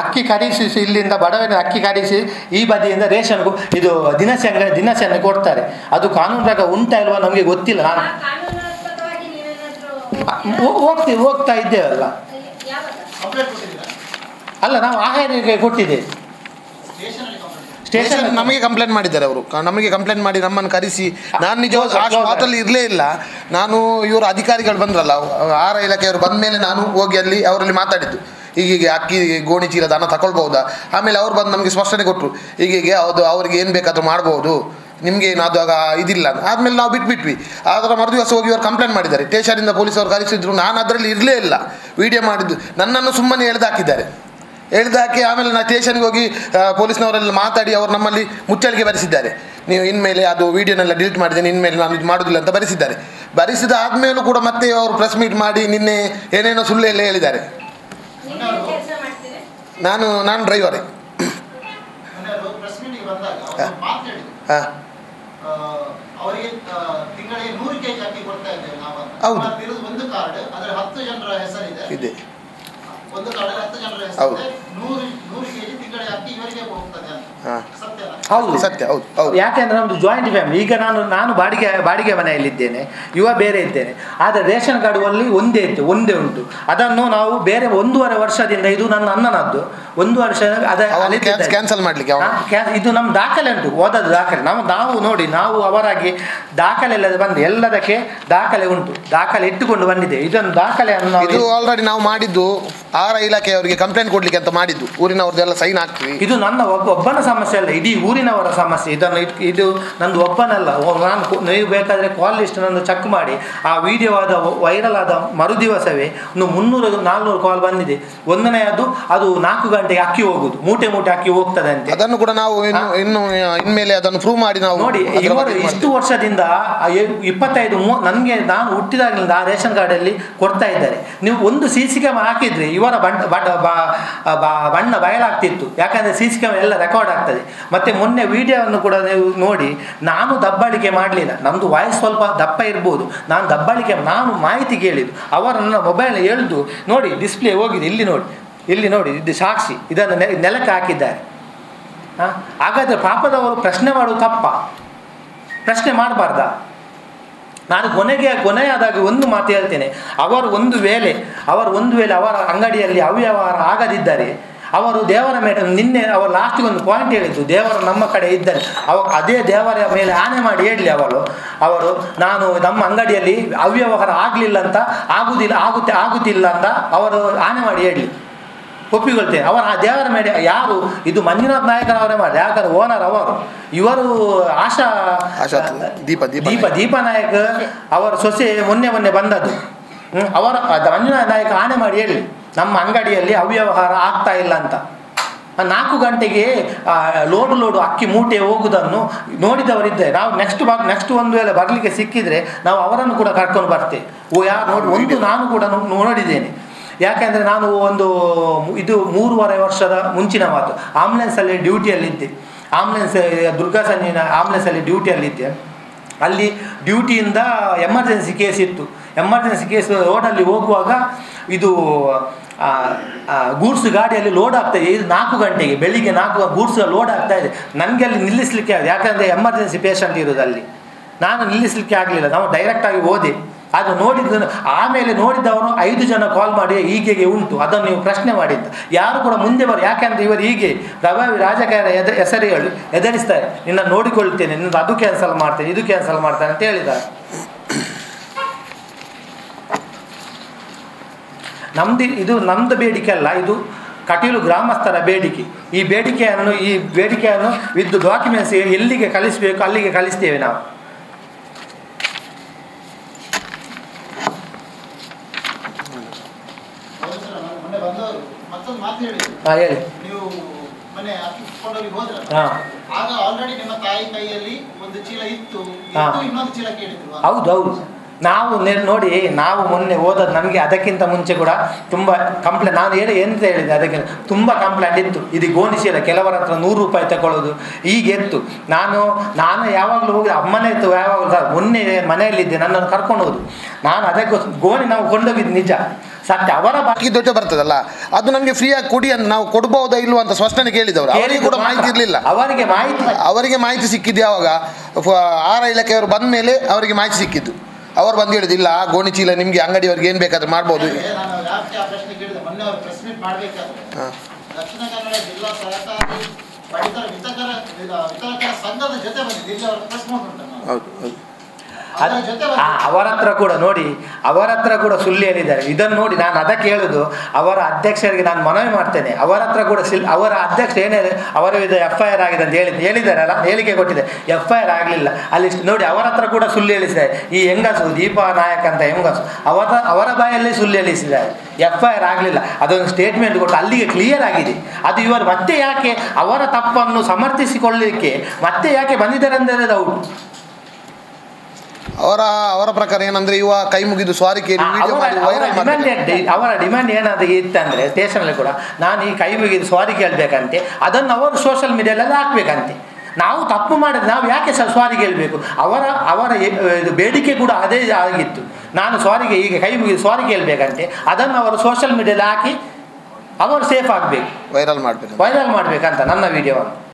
ಅಕ್ಕಿ ಖರೀದಿಸಿ, ಇಲ್ಲಿಂದ ಬಡವರ ಅಕ್ಕಿ ಖರೀದಿಸಿ ಈ ಬದಿಯಿಂದ ರೇಷನ್ಗೂ ಇದು ದಿನಸಿಯನ್ನು ಕೊಡ್ತಾರೆ. ಅದು ಕಾನೂನು ಪ್ರಕಾರ ಉಂಟಾ ಇಲ್ವಾ ನಮಗೆ ಗೊತ್ತಿಲ್ಲ. ನಾನು ಹೋಗ್ತಾ ಇದ್ದೇವಲ್ಲ, ಅಲ್ಲ ನಾವು ಆಹಾರಕ್ಕೆ ಕೊಟ್ಟಿದ್ದೇವೆ. ಸ್ಟೇಷನ್ ನಮಗೆ ಕಂಪ್ಲೇಂಟ್ ಮಾಡಿದ್ದಾರೆ ಅವರು, ನಮಗೆ ಕಂಪ್ಲೇಂಟ್ ಮಾಡಿ ನಮ್ಮನ್ನು ಕರೆಸಿ. ನಾನು ನಿಜ ಆ ಸ್ಪಾಟಲ್ಲಿ ಇರಲೇ ಇಲ್ಲ. ನಾನು ಇವರು ಅಧಿಕಾರಿಗಳು ಬಂದ್ರಲ್ಲ, ಆಹಾರ ಇಲಾಖೆಯವರು ಬಂದ ಮೇಲೆ ನಾನು ಹೋಗಿ ಅಲ್ಲಿ ಅವರಲ್ಲಿ ಮಾತಾಡಿದ್ದು, ಹೀಗೆ ಅಕ್ಕಿ ಗೋಣಿ ಚೀಲದ ಹಣ ತಗೊಳ್ಬೋದಾ. ಆಮೇಲೆ ಅವ್ರು ಬಂದು ನಮಗೆ ಸ್ಪಷ್ಟನೆ ಕೊಟ್ಟರು, ಹೀಗೆ ಅದು ಅವ್ರಿಗೆ ಏನು ಬೇಕಾದರೂ ಮಾಡ್ಬೋದು, ನಿಮಗೇನು ಅದು ಆಗ ಇದಿಲ್ಲ. ಆದಮೇಲೆ ನಾವು ಬಿಟ್ಬಿಟ್ವಿ. ಅದರ ಮರುದಿವಸ ಹೋಗಿ ಅವ್ರು ಕಂಪ್ಲೇಂಟ್ ಮಾಡಿದ್ದಾರೆ. ಸ್ಟೇಷನಿಂದ ಪೊಲೀಸರು ಕರೆಸಿದ್ರು. ನಾನು ಅದರಲ್ಲಿ ಇರಲೇ ಇಲ್ಲ, ವಿಡಿಯೋ ಮಾಡಿದ್ದು. ನನ್ನನ್ನು ಸುಮ್ಮನೆ ಎಳೆದಾಕಿದ್ದಾರೆ. ಆಮೇಲೆ ನಾನು ಸ್ಟೇಷನ್ಗೆ ಹೋಗಿ ಪೊಲೀಸ್ನವರೆಲ್ಲ ಮಾತಾಡಿ ಅವರು ನಮ್ಮಲ್ಲಿ ಮುಚ್ಚಳಿಕೆ ಬರೆಸಿದ್ದಾರೆ. ನೀವು ಇನ್ಮೇಲೆ ಅದು ವೀಡಿಯೋನೆಲ್ಲ ಡಿಲೀಟ್ ಮಾಡಿದ್ದೇನೆ, ಇನ್ಮೇಲೆ ನಾನು ಇದು ಮಾಡೋದಿಲ್ಲ ಅಂತ ಬರೆಸಿದ್ದಾರೆ. ಬರೆಸಿದ ಆದಮೇಲೂ ಕೂಡ ಮತ್ತೆ ಅವರು ಪ್ರೆಸ್ ಮೀಟ್ ಮಾಡಿ ನಿನ್ನೆ ಏನೇನೋ ಸುಳ್ಳು ಎಲ್ಲ ಹೇಳಿದ್ದಾರೆ. ನಾನು ಡ್ರೈವರೇ. ಹಾಂ, ಅವರಿಗೆ ತಿಂಗಳಿಗೆ 100 kg ಅಕ್ಕಿ ಕೊಡ್ತಾ ಇದ್ದೇವೆ ನಾವು. ಹೌದು, ಒಂದು ಕಾರ್ಡ್ ಅದರ 10 ಜನರ ಹೆಸರಿದೆ. ಇದೆ ಒಂದು ಕಾರ್ಡ್ 10 ಜನರ ಹೆಸರಿದೆ. 100 kg ತಿಂಗಳಿಗೆ ಅಕ್ಕಿ ಇವರಿಗೆ ಹೋಗ್ತದೆ ಅಂತ. ಹೌದು, ಸತ್ಯ. ಹೌದು, ಯಾಕೆಂದ್ರೆ ನಮ್ಮದು ಜಾಯಿಂಟ್ ಫ್ಯಾಮಿಲಿ. ಈಗ ನಾನು ಬಾಡಿಗೆ ಮನೆಯಲ್ಲಿದ್ದೇನೆ, ಬೇರೆ ಇದ್ದೇನೆ. ಆದರೆ ರೇಷನ್ ಕಾರ್ಡುವಲ್ಲಿ ಒಂದೇ ಉಂಟು. ಅದನ್ನು ನಾವು ಬೇರೆ 1.5 ವರ್ಷದಿಂದ, ಇದು ನನ್ನ ಅಣ್ಣನದ್ದು 1 ವರ್ಷ ಕ್ಯಾನ್ಸಲ್ ಮಾಡಲಿಕ್ಕೆ ಇದು ನಮ್ಮ ದಾಖಲೆ ಉಂಟು, ಓದದ ದಾಖಲೆ. ನಾವು ನೋಡಿ, ನಾವು ಅವರಾಗಿ ದಾಖಲೆ ಎಲ್ಲ ಬಂದು ಎಲ್ಲದಕ್ಕೆ ದಾಖಲೆ ಉಂಟು, ದಾಖಲೆ ಇಟ್ಟುಕೊಂಡು ಬಂದಿದೆ. ಇದನ್ನು ದಾಖಲೆಯನ್ನು ಇದು ಆಲ್ರೆಡಿ ನಾವು ಮಾಡಿದ್ದು ಆಹಾರ ಇಲಾಖೆಯವರಿಗೆ ಕಂಪ್ಲೇಂಟ್ ಕೊಡ್ಲಿಕ್ಕೆ ಅಂತ ಮಾಡಿದ್ದು. ಊರಿನವ್ರದ್ದೆಲ್ಲ ಸೈನ್ ಹಾಕ್ತೀವಿ. ಇದು ನನ್ನ ಒಬ್ಬನ ಸಮಸ್ಯೆ ಅಲ್ಲ, ಇಡೀ ಊರಿನವರ ಸಮಸ್ಯೆ. ಇದು ನಂದು ಒಬ್ಬನಲ್ಲ. ನೀವು ಬೇಕಾದರೆ ಕಾಲ್ ಲಿಸ್ಟ್ ನಂದು ಚೆಕ್ ಮಾಡಿ. ಆ ವಿಡಿಯೋ ವೈರಲ್ ಆದ ಮರುದಿವಸವೇ 300-400 ಕಾಲ್ ಬಂದಿದೆ. ಒಂದನೆಯದು ಅದು 4 ಗಂಟೆಗೆ ಅಕ್ಕಿ ಹೋಗುದು, ಮೂಟೆ ಅಕ್ಕಿ ಹೋಗ್ತದೆ ಅಂತ. ಅದನ್ನು ಕೂಡ ನಾವು ಇನ್ಮೇಲೆ ಅದನ್ನು ಪ್ರೂವ್ ಮಾಡಿ ನಾವು ನೋಡಿ. ಇವರು ಇಷ್ಟು ವರ್ಷದಿಂದ 25 ನನಗೆ ನಾನು ಹುಟ್ಟಿದಾಗಲಿಂದ ಆ ರೇಷನ್ ಕಾರ್ಡಲ್ಲಿ ಕೊಡ್ತಾ ಇದ್ದಾರೆ. ನೀವು ಒಂದು CC ಕ್ಯಾಮರಾ ಹಾಕಿದ್ರೆ ಇವರ ಬಣ್ಣ ಬಯಲಾಗ್ತಿತ್ತು. ಯಾಕಂದರೆ CC ಕ್ಯಾಮರಾ ಎಲ್ಲ ರೆಕಾರ್ಡ್ ಆಗ್ತದೆ. ಮತ್ತು ಮೊನ್ನೆ ವಿಡಿಯೋವನ್ನು ಕೂಡ ನೀವು ನೋಡಿ, ನಾನು ದಬ್ಬಾಳಿಕೆ ಮಾಡಲಿಲ್ಲ. ನಮ್ಮದು ವಾಯ್ಸ್ ಸ್ವಲ್ಪ ದಪ್ಪ ಇರ್ಬೋದು, ನಾನು ಮಾಹಿತಿ ಕೇಳಿದ್ದು. ಅವರು ನನ್ನ ಮೊಬೈಲ್ ಎಳೆದು ನೋಡಿ, ಡಿಸ್ಪ್ಲೇ ಹೋಗಿದೆ, ಇಲ್ಲಿ ನೋಡಿ ಇದು ಸಾಕ್ಷಿ. ಇದನ್ನು ನೆಲಕ್ಕೆ ಹಾಕಿದ್ದಾರೆ. ಹಾಗಾದರೆ ಪಾಪದವರು ಪ್ರಶ್ನೆ ಮಾಡೋದು ತಪ್ಪ? ಪ್ರಶ್ನೆ ಮಾಡಬಾರ್ದಾ? ನಾನು ಕೊನೆಯಾದಾಗ ಒಂದು ಮಾತು ಹೇಳ್ತೇನೆ. ಅವರು ಒಂದು ವೇಳೆ ಅವರ ಅಂಗಡಿಯಲ್ಲಿ ಅವ್ಯವಹಾರ ಆಗದಿದ್ದರೆ, ಅವರು ದೇವರ ಮೇಲೆ ನಿನ್ನೆ ಅವರು ಲಾಸ್ಟಿಗೆ ಒಂದು ಪಾಯಿಂಟ್ ಹೇಳಿದ್ದು, ದೇವರು ನಮ್ಮ ಕಡೆ ಇದ್ದಾರೆ. ಅದೇ ದೇವರ ಮೇಲೆ ಆಣೆ ಮಾಡಿ ಹೇಳಲಿ ಅವರು ನಾನು ನಮ್ಮ ಅಂಗಡಿಯಲ್ಲಿ ಅವ್ಯವಹಾರ ಆಗಲಿಲ್ಲ ಅಂತ, ಆಗುತ್ತಿಲ್ಲ ಅಂತ ಅವರು ಆಣೆ ಮಾಡಿ ಹೇಳಲಿ, ಒಪ್ಪಿಕೊಳ್ತೇನೆ. ಅವರು ಆ ದೇವರ ಮೇಲೆ ಯಾರು ಇದು ಮಂಜುನಾಥ್ ನಾಯಕರವರೇ ಮಾಡಿ. ಯಾಕಂದ್ರೆ ಓನರ್ ಇವರು ಆಶಾ ದೀಪ ನಾಯಕ್ ಅವರ ಸೊಸೆ ಮೊನ್ನೆ ಬಂದದ್ದು. ಅವರ ಮಂಜುನಾಥ್ ನಾಯಕ ಆಣೆ ಮಾಡಿ ಹೇಳಿ ನಮ್ಮ ಅಂಗಡಿಯಲ್ಲಿ ಅವ್ಯವಹಾರ ಆಗ್ತಾ ಇಲ್ಲ ಅಂತ. 4 ಗಂಟೆಗೆ ಲೋಡು ಅಕ್ಕಿ ಮೂಟೆ ಹೋಗುವುದನ್ನು ನೋಡಿದವರಿದ್ದರೆ ನಾವು ನೆಕ್ಸ್ಟ್ ಒಂದು ವೇಳೆ ಬರಲಿಕ್ಕೆ ಸಿಕ್ಕಿದರೆ ನಾವು ಅವರನ್ನು ಕೂಡ ಕರ್ಕೊಂಡು ಬರ್ತೇವೆ. ನಾನು ಕೂಡ ನೋಡಿದ್ದೇನೆ. ಯಾಕೆಂದರೆ ನಾನು ಇದು 3.5 ವರ್ಷದ ಮುಂಚಿನ ಮಾತು. ಆಂಬುಲೆನ್ಸಲ್ಲಿ ಡ್ಯೂಟಿಯಲ್ಲಿದ್ದೆ. ದುರ್ಗಾ ಸಂಜೀವಿನ ಆಂಬುಲೆನ್ಸಲ್ಲಿ ಡ್ಯೂಟಿಯಲ್ಲಿದ್ದೆ. ಅಲ್ಲಿ ಡ್ಯೂಟಿಯಿಂದ ಎಮರ್ಜೆನ್ಸಿ ಕೇಸ್ ಇತ್ತು. ಎಮರ್ಜೆನ್ಸಿ ಕೇಸ್ ರೋಡಲ್ಲಿ ಹೋಗುವಾಗ ಇದು ಗೂಡ್ಸ್ ಗಾಡಿಯಲ್ಲಿ ಲೋಡ್ ಆಗ್ತಾಯಿದೆ. ಇದು 4 ಗಂಟೆಗೆ, ಬೆಳಿಗ್ಗೆ 4 ಗೂಡ್ಸ್ ಲೋಡ್ ಆಗ್ತಾ ಇದೆ. ನನಗೆ ಅಲ್ಲಿ ನಿಲ್ಲಿಸಲಿಕ್ಕೆ ಆಗಿದೆ. ಯಾಕಂದರೆ ಎಮರ್ಜೆನ್ಸಿ ಪೇಷಂಟ್ ಇರೋದಲ್ಲಿ ನಾನು ನಿಲ್ಲಿಸಲಿಕ್ಕೆ ಆಗಲಿಲ್ಲ. ನಾವು ಡೈರೆಕ್ಟಾಗಿ ಹೋದೆ. ಅದು ಆಮೇಲೆ ನೋಡಿದವರು 5 ಜನ ಕಾಲ್ ಮಾಡಿ ಹೀಗೆ ಉಂಟು, ಅದನ್ನು ನೀವು ಪ್ರಶ್ನೆ ಮಾಡಿದ್ದ. ಯಾರು ಕೂಡ ಮುಂದೆ ಯಾಕೆಂದರೆ ಇವರು ಹೀಗೆ ಪ್ರಭಾವಿ ರಾಜಕಾರಣ ಹೆಸರು ಹೇಳಿ ಎದುರಿಸ್ತಾರೆ. ನಿನ್ನ ನೋಡಿಕೊಳ್ತೇನೆ, ನಿನ್ನ ಅದು ಕ್ಯಾನ್ಸಲ್ ಮಾಡ್ತೇನೆ, ಇದು ಕ್ಯಾನ್ಸಲ್ ಮಾಡ್ತೇನೆ ಅಂತ ಹೇಳಿದ್ದಾರೆ. ನಮ್ಮದು ಬೇಡಿಕೆ ಅಲ್ಲ, ಇದು ಕಟೀಲು ಗ್ರಾಮಸ್ಥರ ಬೇಡಿಕೆ. ಈ ಬೇಡಿಕೆಯನ್ನು ವಿತ್ ಡಾಕ್ಯುಮೆಂಟ್ಸ್ ಎಲ್ಲಿಗೆ ಕಳಿಸಬೇಕು ಅಲ್ಲಿಗೆ ಕಳಿಸ್ತೇವೆ ನಾವು. ಮತ್ತೊಂದು ಮಾತು ಹೇಳಿ, ಹೇಳಿ. ನೀವು ಮನೆ ಅಕ್ಕಿ ಕೊಂಡೋಗಿ ಹೋದ್ರಲ್ಲ, ಹಾ. ಆಗ ಆಲ್ರೆಡಿ ನಿಮ್ಮ ತಾಯಿ ಕೈಯಲ್ಲಿ ಒಂದು ಚೀಲ ಇತ್ತು, ಹಾ. ಇನ್ನೊಂದು ಚೀಲ ಕೇಳಿದ್ರು. ಹೌದು ನಾವು ನೋಡಿ ನಾವು ಮೊನ್ನೆ ಹೋದದ್ದು ನಮಗೆ ಅದಕ್ಕಿಂತ ಮುಂಚೆ ಕೂಡ ತುಂಬ ಕಂಪ್ಲೇಂಟ್, ನಾನು ಎಂತ ಹೇಳಿದೆ ಅದಕ್ಕೆ ತುಂಬ ಕಂಪ್ಲೇಂಟ್ ಇತ್ತು. ಇದು ಗೋಣಿಸಿಲ್ಲ, ಕೆಲವರ ಹತ್ರ 100 ರೂಪಾಯಿ ತಗೊಳ್ಳೋದು ಈಗ ಎತ್ತು. ನಾನು ಯಾವಾಗಲೂ ಹೋಗಿ ಅಮ್ಮನೇ ಇತ್ತು, ಯಾವಾಗಲೂ ಮೊನ್ನೆ ಮನೆಯಲ್ಲಿದ್ದೆ, ನನ್ನನ್ನು ಕರ್ಕೊಂಡು ಹೋದು. ನಾನು ಅದಕ್ಕೆ ಗೋಣಿ ನಾವು ಕೊಂಡೋಗಿದ್ದು ನಿಜ ಸತ್ಯ. ಅವರ ಬಾಕಿ ದೊಡ್ಡ ಬರ್ತದಲ್ಲ, ಅದು ನಮಗೆ ಫ್ರೀಯಾಗಿ ಕೊಡಿ ಅಂತ ನಾವು ಕೊಡ್ಬೋದಾ ಇಲ್ವಾ ಅಂತ ಸ್ಪಷ್ಟನೆ ಕೇಳಿದವರು. ಅವರಿಗೆ ಕೂಡ ಮಾಹಿತಿ ಇರಲಿಲ್ಲ. ಅವರಿಗೆ ಮಾಹಿತಿ ಸಿಕ್ಕಿದ್ದು ಯಾವಾಗ ಆಹಾರ ಇಲಾಖೆಯವರು ಬಂದ ಮೇಲೆ ಅವರಿಗೆ ಮಾಹಿತಿ ಸಿಕ್ಕಿದ್ದು. ಅವರು ಬಂದು ಹೇಳಿದಿಲ್ಲ, ಗೋಣಿ ಚೀಲ ನಿಮಗೆ ಅಂಗಡಿಯವ್ರಿಗೆ ಏನು ಬೇಕಾದ್ರೆ ಮಾಡ್ಬೋದು. ನಾನು ಯಾಕೆ ಆ ಪ್ರಶ್ನೆ ಕೇಳಿದೆ, ಮೊನ್ನೆ ಅವರು ಪ್ರೆಸ್ ಮೀಟ್ ಮಾಡಬೇಕಾದ್ರೆ ದಕ್ಷಿಣ ಕನ್ನಡ ಜಿಲ್ಲಾ ಸಹಕಾರಿ ಪಡಿತರ ವಿತರಕರ ಸಂಘದ ಜೊತೆ ಬಂದಿದೆ, ಇಲ್ಲಿ ಅವರ ಪ್ರೆಸ್ ನೋಟ್ ಉಂಟು. ಹೌದು ಅವರ ಹತ್ರ ಕೂಡ ನೋಡಿ, ಅವರ ಹತ್ರ ಕೂಡ ಸುಳ್ಳು ಹೇಳಿದ್ದಾರೆ. ಇದನ್ನು ನೋಡಿ ನಾನು ಅದಕ್ಕೆ ಹೇಳುದು, ಅವರ ಅಧ್ಯಕ್ಷರಿಗೆ ನಾನು ಮನವಿ ಮಾಡ್ತೇನೆ. ಅವರ ಹತ್ರ ಕೂಡ ಅವರ ಅಧ್ಯಕ್ಷ ಏನೇ ಅವರ ವಿರುದ್ಧ FIR ಆಗಿದೆ ಅಂತ ಹೇಳಿದ್ದಾರಲ್ಲ, ಹೇಳಿಕೆ ಕೊಟ್ಟಿದೆ, FIR ಆಗಲಿಲ್ಲ. ಅಲ್ಲಿ ನೋಡಿ ಅವರ ಹತ್ರ ಕೂಡ ಸುಳ್ಳು ಹೇಳಿಸಿದ್ದಾರೆ. ಈ ಹೆಂಗಸು ದೀಪಾ ನಾಯಕ್ ಅಂತ ಹೆಂಗಸು ಅವರ ಬಾಯಲ್ಲಿ ಸುಳ್ಳು ಹೇಳಿಸಿದ್ದಾರೆ, FIR ಆಗಲಿಲ್ಲ. ಅದೊಂದು ಸ್ಟೇಟ್ಮೆಂಟ್ ಕೊಟ್ಟು ಅಲ್ಲಿಗೆ ಕ್ಲಿಯರ್ ಆಗಿದೆ. ಅದು ಇವರು ಮತ್ತೆ ಯಾಕೆ ಅವರ ತಪ್ಪನ್ನು ಸಮರ್ಥಿಸಿಕೊಳ್ಳಲಿಕ್ಕೆ ಮತ್ತೆ ಯಾಕೆ ಬಂದಿದ್ದಾರೆ ಅಂದರೆ ಡೌಟ್. ಅವರ ಪ್ರಕಾರ ಏನಂದ್ರೆ ಇವ ಕೈ ಮುಗಿದು ಸಾರಿ ಕೇಳಿ ಅವರ ಡಿಮ್ಯಾಂಡ್ ಏನಾದ್ರು ಇತ್ತಂದ್ರೆ ಸ್ಟೇಷನಲ್ಲಿ ಕೂಡ ನಾನು ಈ ಕೈ ಮುಗಿದು ಸಾರಿ ಕೇಳಬೇಕಂತೆ, ಅದನ್ನು ಅವರು ಸೋಷಿಯಲ್ ಮೀಡಿಯಾದಲ್ಲಿ ಹಾಕ್ಬೇಕಂತೆ. ನಾವು ತಪ್ಪು ಮಾಡಿದ್ರೆ ನಾವು ಯಾಕೆ ಸಾರಿ ಕೇಳಬೇಕು? ಅವರ ಇದು ಬೇಡಿಕೆ ಕೂಡ ಅದೇ ಆಗಿತ್ತು. ನಾನು ಸಾರಿಗೆ ಈಗ ಕೈ ಮುಗಿದು ಸಾರಿ ಕೇಳಬೇಕಂತೆ, ಅದನ್ನು ಅವರು ಸೋಷಿಯಲ್ ಮೀಡಿಯಾದಲ್ಲಿ ಹಾಕಿ ಅವರು ಸೇಫ್ ಆಗಬೇಕು, ವೈರಲ್ ಮಾಡಬೇಕಂತ ನನ್ನ ವಿಡಿಯೋವನ್ನು.